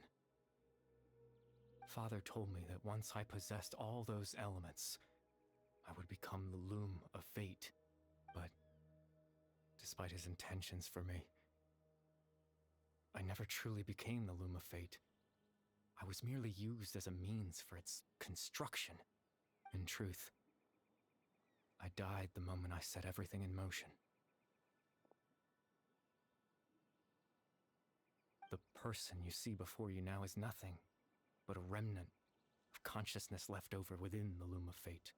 Father told me that once I possessed all those elements, I would become the loom of fate, but despite his intentions for me, I never truly became the loom of fate. I was merely used as a means for its construction. In truth, I died the moment I set everything in motion. The person you see before you now is nothing but a remnant of consciousness left over within the loom of fate.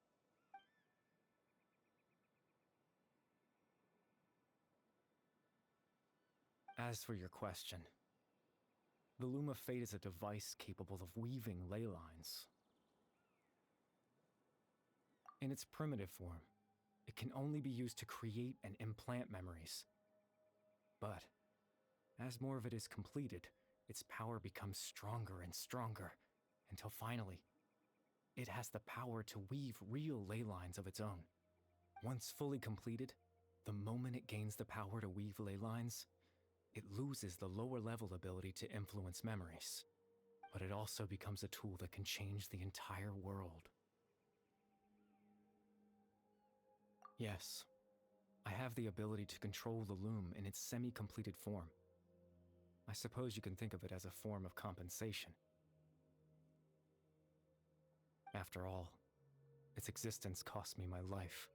As for your question, the loom of fate is a device capable of weaving ley lines. In its primitive form, it can only be used to create and implant memories. But as more of it is completed, its power becomes stronger and stronger, until finally, it has the power to weave real ley lines of its own. Once fully completed, the moment it gains the power to weave ley lines, it loses the lower-level ability to influence memories. But it also becomes a tool that can change the entire world. Yes, I have the ability to control the loom in its semi-completed form. I suppose you can think of it as a form of compensation. After all, its existence cost me my life.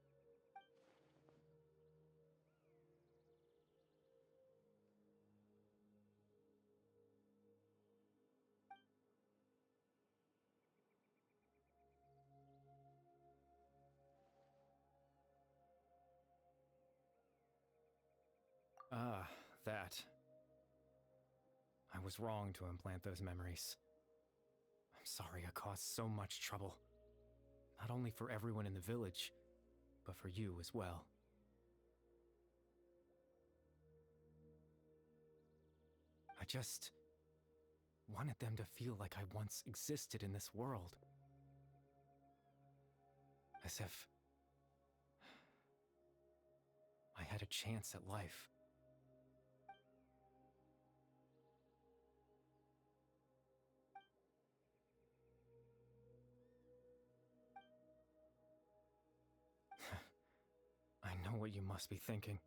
Ah, that. I was wrong to implant those memories. I'm sorry I caused so much trouble. Not only for everyone in the village, but for you as well. I just wanted them to feel like I once existed in this world. As if I had a chance at life. I know what you must be thinking.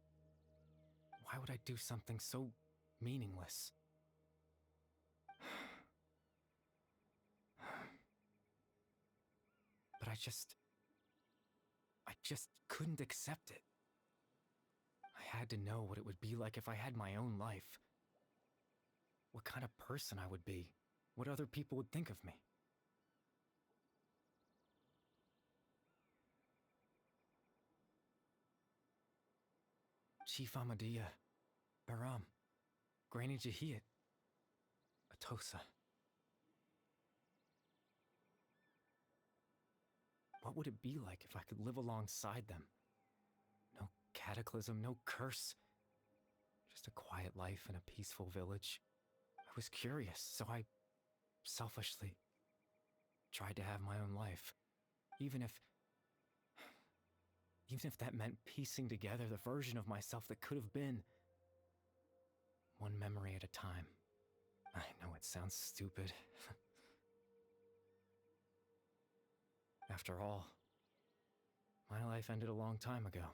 Why would I do something so meaningless? But I just couldn't accept it. I had to know what it would be like if I had my own life. What kind of person I would be. What other people would think of me. Chief Amadia, Baram, Granny Jahiyat, Atosa. What would it be like if I could live alongside them? No cataclysm, no curse. Just a quiet life in a peaceful village. I was curious, so I selfishly tried to have my own life. Even if that meant piecing together the version of myself that could have been. One memory at a time. I know it sounds stupid. After all, my life ended a long time ago.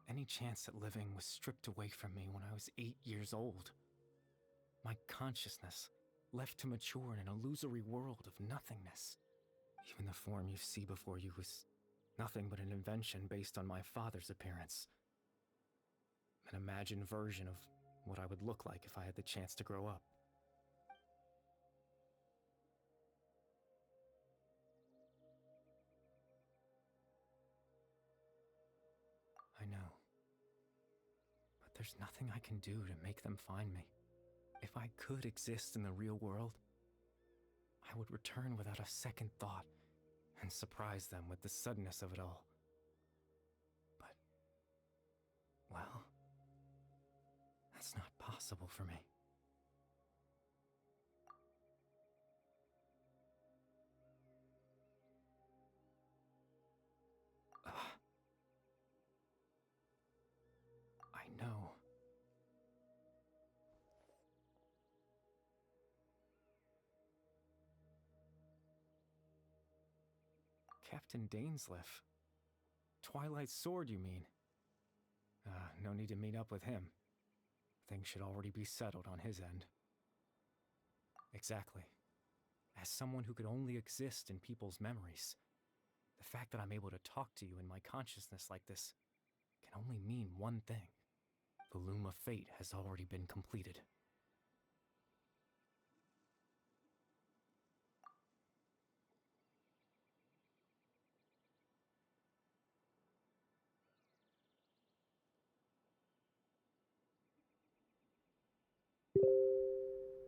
Any chance at living was stripped away from me when I was 8 years old. My consciousness left to mature in an illusory world of nothingness. Even the form you see before you was Nothing but an invention based on my father's appearance. An imagined version of what I would look like if I had the chance to grow up. I know. But there's nothing I can do to make them find me. If I could exist in the real world, I would return without a second thought and surprise them with the suddenness of it all. But, well, that's not possible for me. I know. Captain Dainsleif. Twilight Sword, you mean? No need to meet up with him. Things should already be settled on his end. Exactly. As someone who could only exist in people's memories, the fact that I'm able to talk to you in my consciousness like this can only mean one thing. The Loom of Fate has already been completed.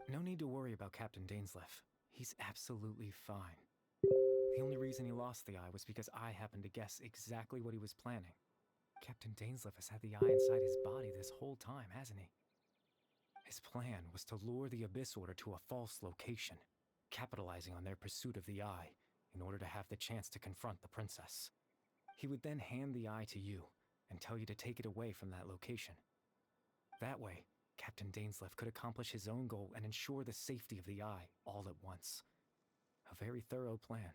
No need to worry about Captain Dainsleif. He's absolutely fine. The only reason he lost the eye was because I happened to guess exactly what he was planning. Captain Dainsleif has had the eye inside his body this whole time, hasn't he? His plan was to lure the Abyss Order to a false location, capitalizing on their pursuit of the eye in order to have the chance to confront the princess. He would then hand the eye to you and tell you to take it away from that location. That way, Captain Dainsleif could accomplish his own goal and ensure the safety of the eye all at once. A very thorough plan.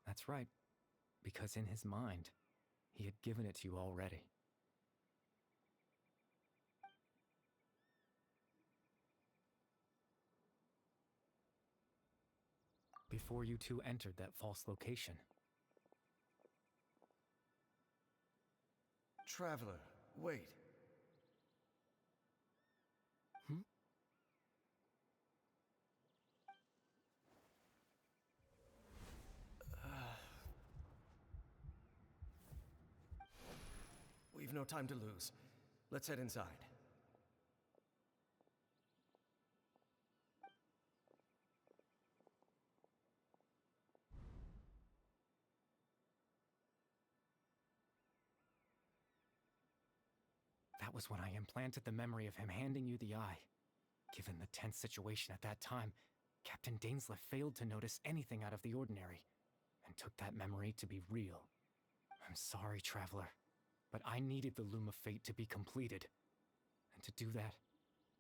That's right, because in his mind, he had given it to you already. Before you two entered that false location. Traveler, wait. We've no time to lose. Let's head inside. That was when I implanted the memory of him handing you the eye. Given the tense situation at that time, Captain Dainsleif failed to notice anything out of the ordinary, and took that memory to be real. I'm sorry, Traveler, but I needed the Loom of Fate to be completed. And to do that,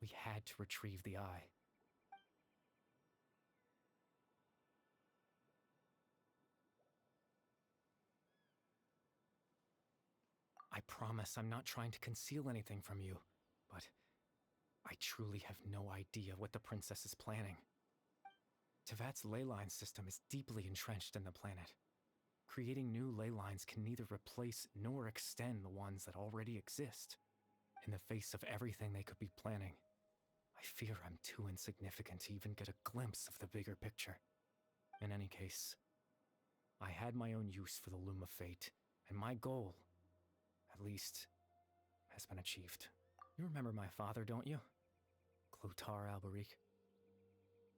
we had to retrieve the eye. I promise I'm not trying to conceal anything from you, but I truly have no idea what the princess is planning. Tevat's ley line system is deeply entrenched in the planet. Creating new ley lines can neither replace nor extend the ones that already exist. In the face of everything they could be planning, I fear I'm too insignificant to even get a glimpse of the bigger picture. In any case, I had my own use for the Loom of Fate, and my goal, at least, has been achieved. You remember my father, don't you? Clotar Alberic.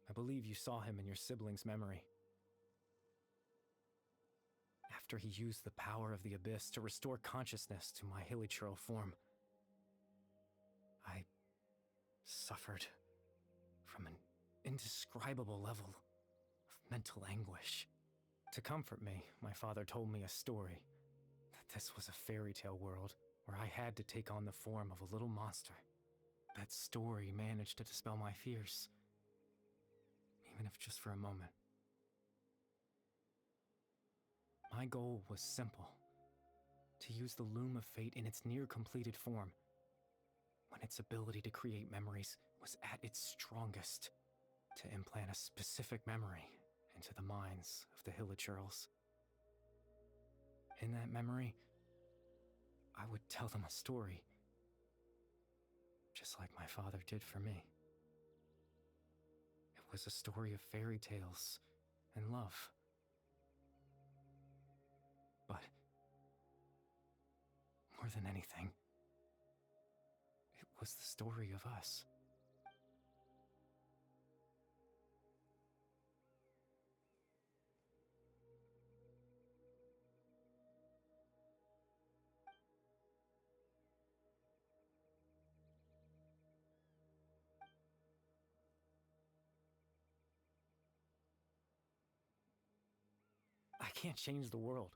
I believe you saw him in your sibling's memory. After he used the power of the Abyss to restore consciousness to my hilichurl form, I suffered from an indescribable level of mental anguish. To comfort me, my father told me a story, that this was a fairy tale world where I had to take on the form of a little monster. That story managed to dispel my fears, even if just for a moment. My goal was simple: to use the Loom of Fate in its near-completed form, when its ability to create memories was at its strongest, to implant a specific memory into the minds of the hilichurls. In that memory, I would tell them a story, just like my father did for me. It was a story of fairy tales and love. But more than anything, it was the story of us. I can't change the world.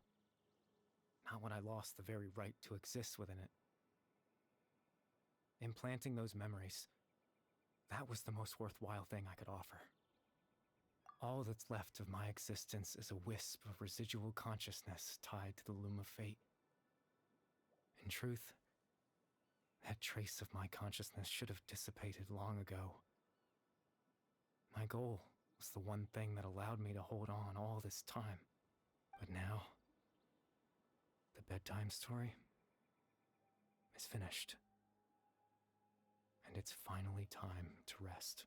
Not when I lost the very right to exist within it. Implanting those memories, that was the most worthwhile thing I could offer. All that's left of my existence is a wisp of residual consciousness tied to the loom of fate. In truth, that trace of my consciousness should have dissipated long ago. My goal was the one thing that allowed me to hold on all this time. But now, the bedtime story is finished. And it's finally time to rest.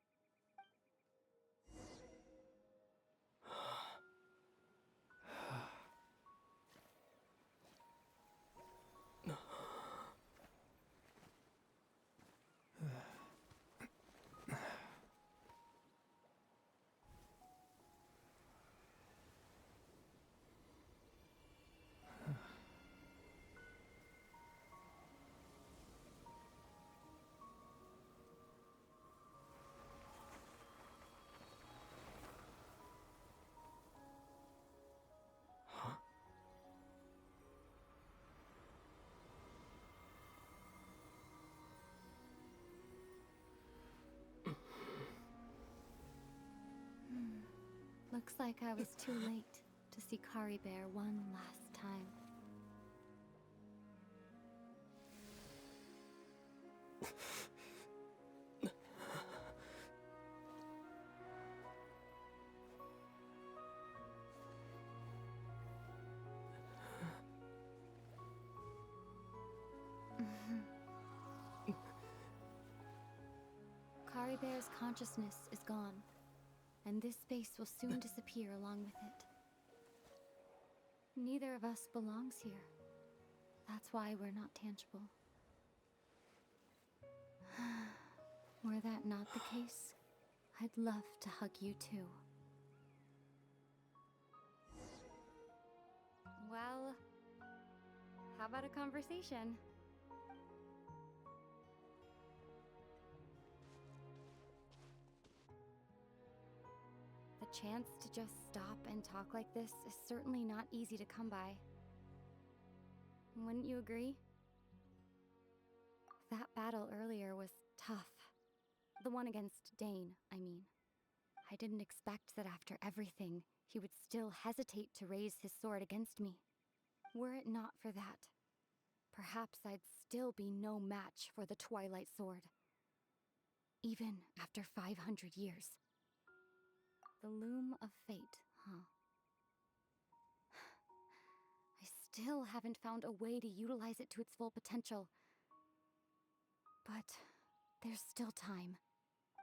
Looks like I was too late to see Kari Bear one last time. Kari Bear's consciousness is gone, and this space will soon disappear along with it. Neither of us belongs here. That's why we're not tangible. Were that not the case, I'd love to hug you too. Well, how about a conversation? The chance to just stop and talk like this is certainly not easy to come by. Wouldn't you agree? That battle earlier was tough. The one against Dane, I mean. I didn't expect that after everything, he would still hesitate to raise his sword against me. Were it not for that, perhaps I'd still be no match for the Twilight Sword. Even after 500 years. The loom of fate, huh? I still haven't found a way to utilize it to its full potential. But there's still time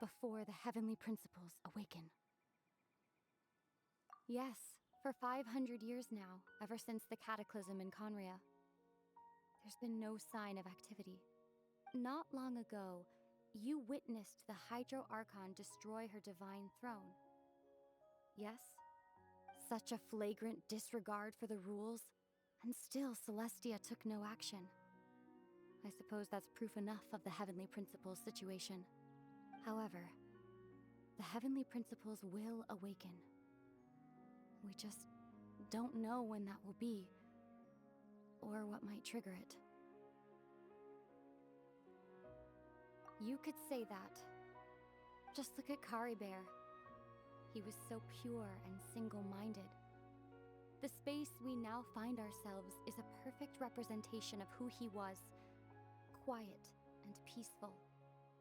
before the heavenly principles awaken. Yes, for 500 years now, ever since the cataclysm in Conria, there's been no sign of activity. Not long ago, you witnessed the Hydro Archon destroy her divine throne. Yes? Such a flagrant disregard for the rules, and still Celestia took no action. I suppose that's proof enough of the Heavenly Principles situation. However, the Heavenly Principles will awaken. We just don't know when that will be, or what might trigger it. You could say that. Just look at Kari Bear. He was so pure and single-minded. The space we now find ourselves is a perfect representation of who he was. Quiet and peaceful.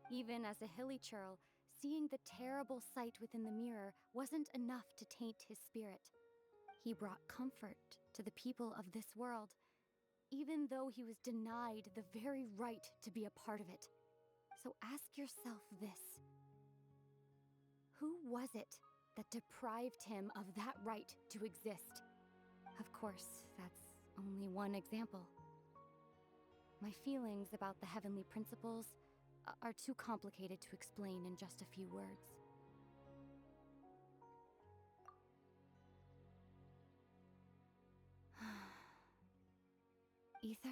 Even as a hilly churl, seeing the terrible sight within the mirror wasn't enough to taint his spirit. He brought comfort to the people of this world, even though he was denied the very right to be a part of it. So ask yourself this. Who was it that deprived him of that right to exist? Of course, that's only one example. My feelings about the heavenly principles are too complicated to explain in just a few words. Ether?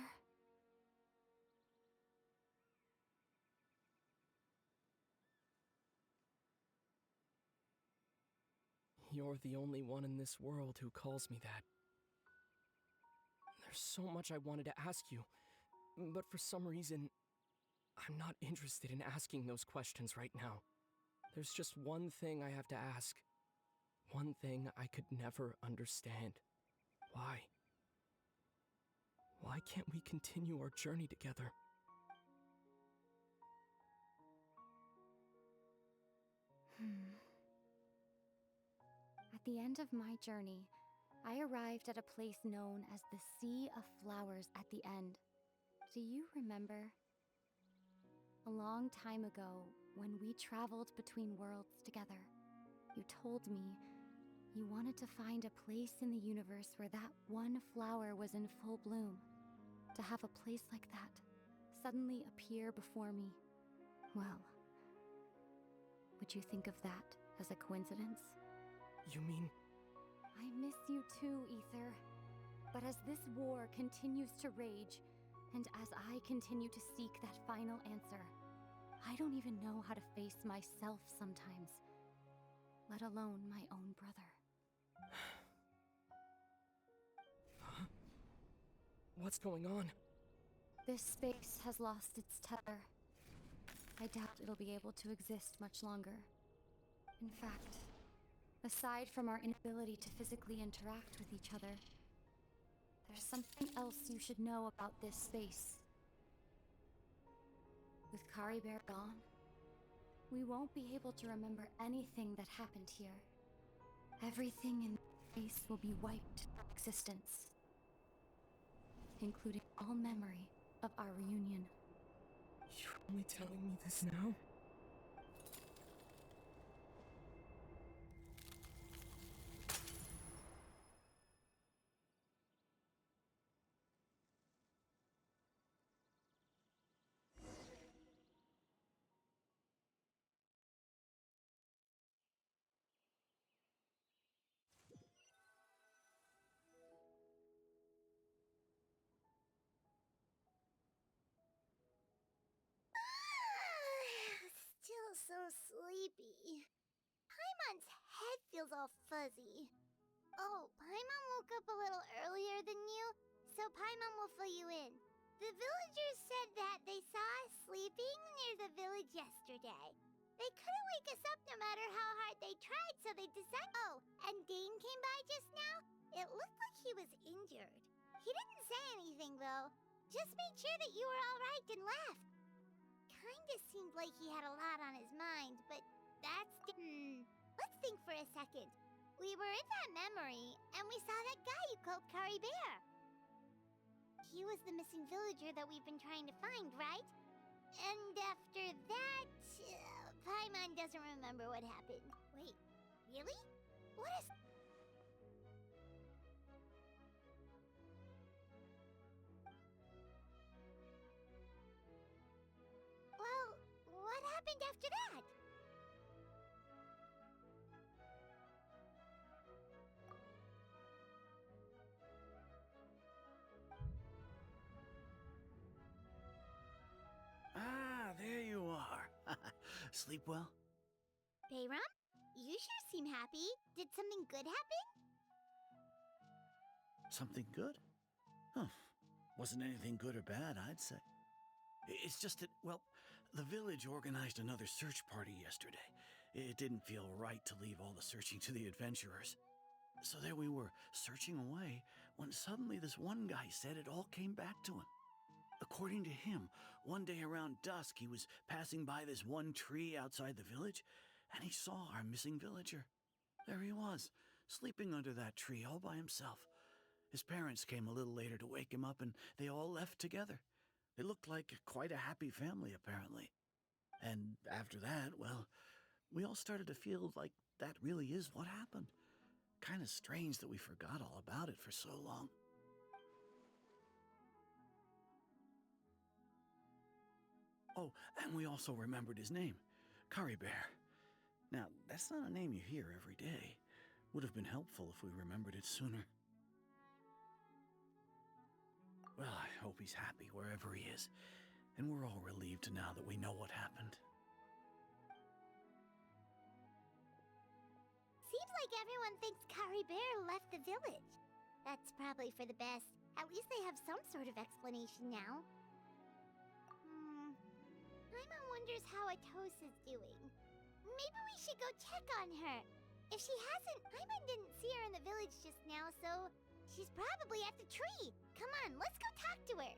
You're the only one in this world who calls me that. There's so much I wanted to ask you, but for some reason, I'm not interested in asking those questions right now. There's just one thing I have to ask. One thing I could never understand. Why? Why can't we continue our journey together? At the end of my journey, I arrived at a place known as the Sea of Flowers at the end. Do you remember? A long time ago, when we traveled between worlds together, you told me you wanted to find a place in the universe where that one flower was in full bloom. To have a place like that suddenly appear before me, well, would you think of that as a coincidence? You mean... I miss you too, Ether. But as this war continues to rage, and as I continue to seek that final answer, I don't even know how to face myself sometimes, let alone my own brother. What's going on? This space has lost its tether. I doubt it'll be able to exist much longer. In fact, aside from our inability to physically interact with each other, there's something else you should know about this space. With Kari Bear gone, we won't be able to remember anything that happened here. Everything in space will be wiped from existence, including all memory of our reunion. You're only telling me this now? Still so sleepy. Paimon's head feels all fuzzy. Oh, Paimon woke up a little earlier than you, so Paimon will fill you in. The villagers said that they saw us sleeping near the village yesterday. They couldn't wake us up no matter how hard they tried, so they decided... Oh, and Dane came by just now. It looked like he was injured. He didn't say anything, though. Just made sure that you were all right and left. Kinda seemed like he had a lot on his mind, but that's... Let's think for a second. We were in that memory, and we saw that guy you called Kari Bear. He was the missing villager that we've been trying to find, right? And after that, Paimon doesn't remember what happened. Wait, really? What is... Well, what happened after that? Ah, there you are. Sleep well? Bayram? You sure seem happy. Did something good happen? Something good? Huh. Wasn't anything good or bad, I'd say. It's just that, well, the village organized another search party yesterday. It didn't feel right to leave all the searching to the adventurers. So there we were, searching away, when suddenly this one guy said it all came back to him. According to him, one day around dusk, he was passing by this one tree outside the village, and he saw our missing villager. There he was, sleeping under that tree all by himself. His parents came a little later to wake him up, and they all left together. They looked like quite a happy family, apparently. And after that, well, we all started to feel like that really is what happened. Kind of strange that we forgot all about it for so long. Oh, and we also remembered his name, Curry Bear. Now, that's not a name you hear every day. Would have been helpful if we remembered it sooner. Well, I hope he's happy wherever he is, and we're all relieved now that we know what happened. Seems like everyone thinks Curry Bear left the village. That's probably for the best. At least they have some sort of explanation now. Paimon wonders how Atosa's doing. Maybe we should go check on her. If she hasn't, Paimon didn't see her in the village just now, so she's probably at the tree. Come on, let's go talk to her.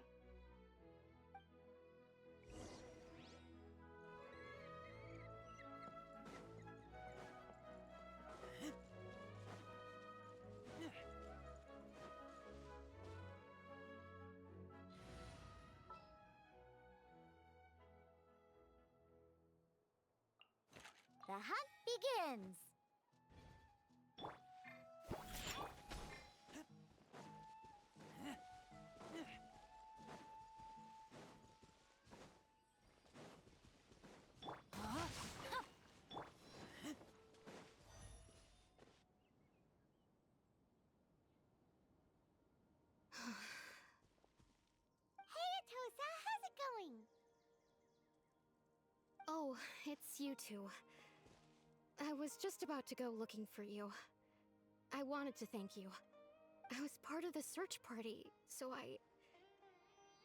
The hunt begins! Hey, Atosa, how's it going? Oh, it's you two. I was just about to go looking for you. I wanted to thank you. I was part of the search party, so I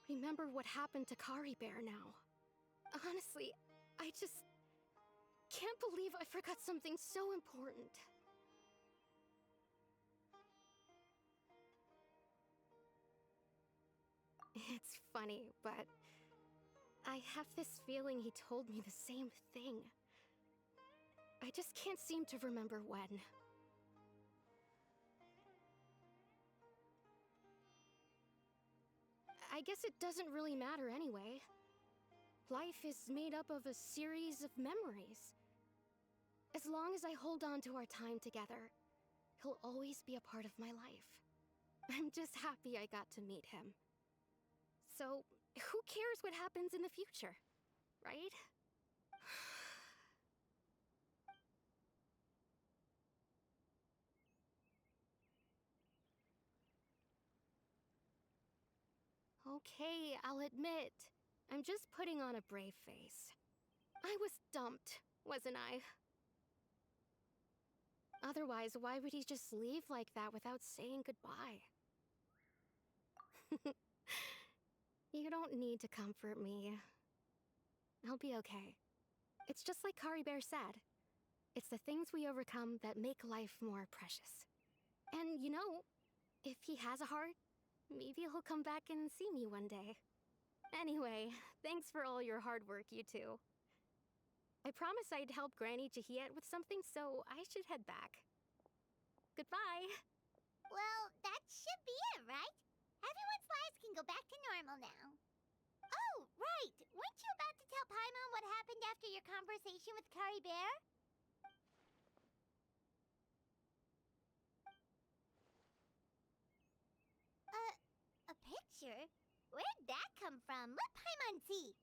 remember what happened to Curry Bear now. Honestly, I just can't believe I forgot something so important. It's funny, but I have this feeling he told me the same thing. I just can't seem to remember when. I guess it doesn't really matter anyway. Life is made up of a series of memories. As long as I hold on to our time together, he'll always be a part of my life. I'm just happy I got to meet him. So, who cares what happens in the future, right? Okay, I'll admit, I'm just putting on a brave face. I was dumped, wasn't I? Otherwise, why would he just leave like that without saying goodbye? You don't need to comfort me. I'll be okay. It's just like Curry Bear said. It's the things we overcome that make life more precious. And you know, if he has a heart, maybe he'll come back and see me one day. Anyway, thanks for all your hard work, you two. I promised I'd help Granny Jahiet with something, so I should head back. Goodbye! Well, that should be it, right? Everyone's lives can go back to normal now. Oh, right! Weren't you about to tell Paimon what happened after your conversation with Curry Bear? A picture? Where'd that come from? Let Paimon see!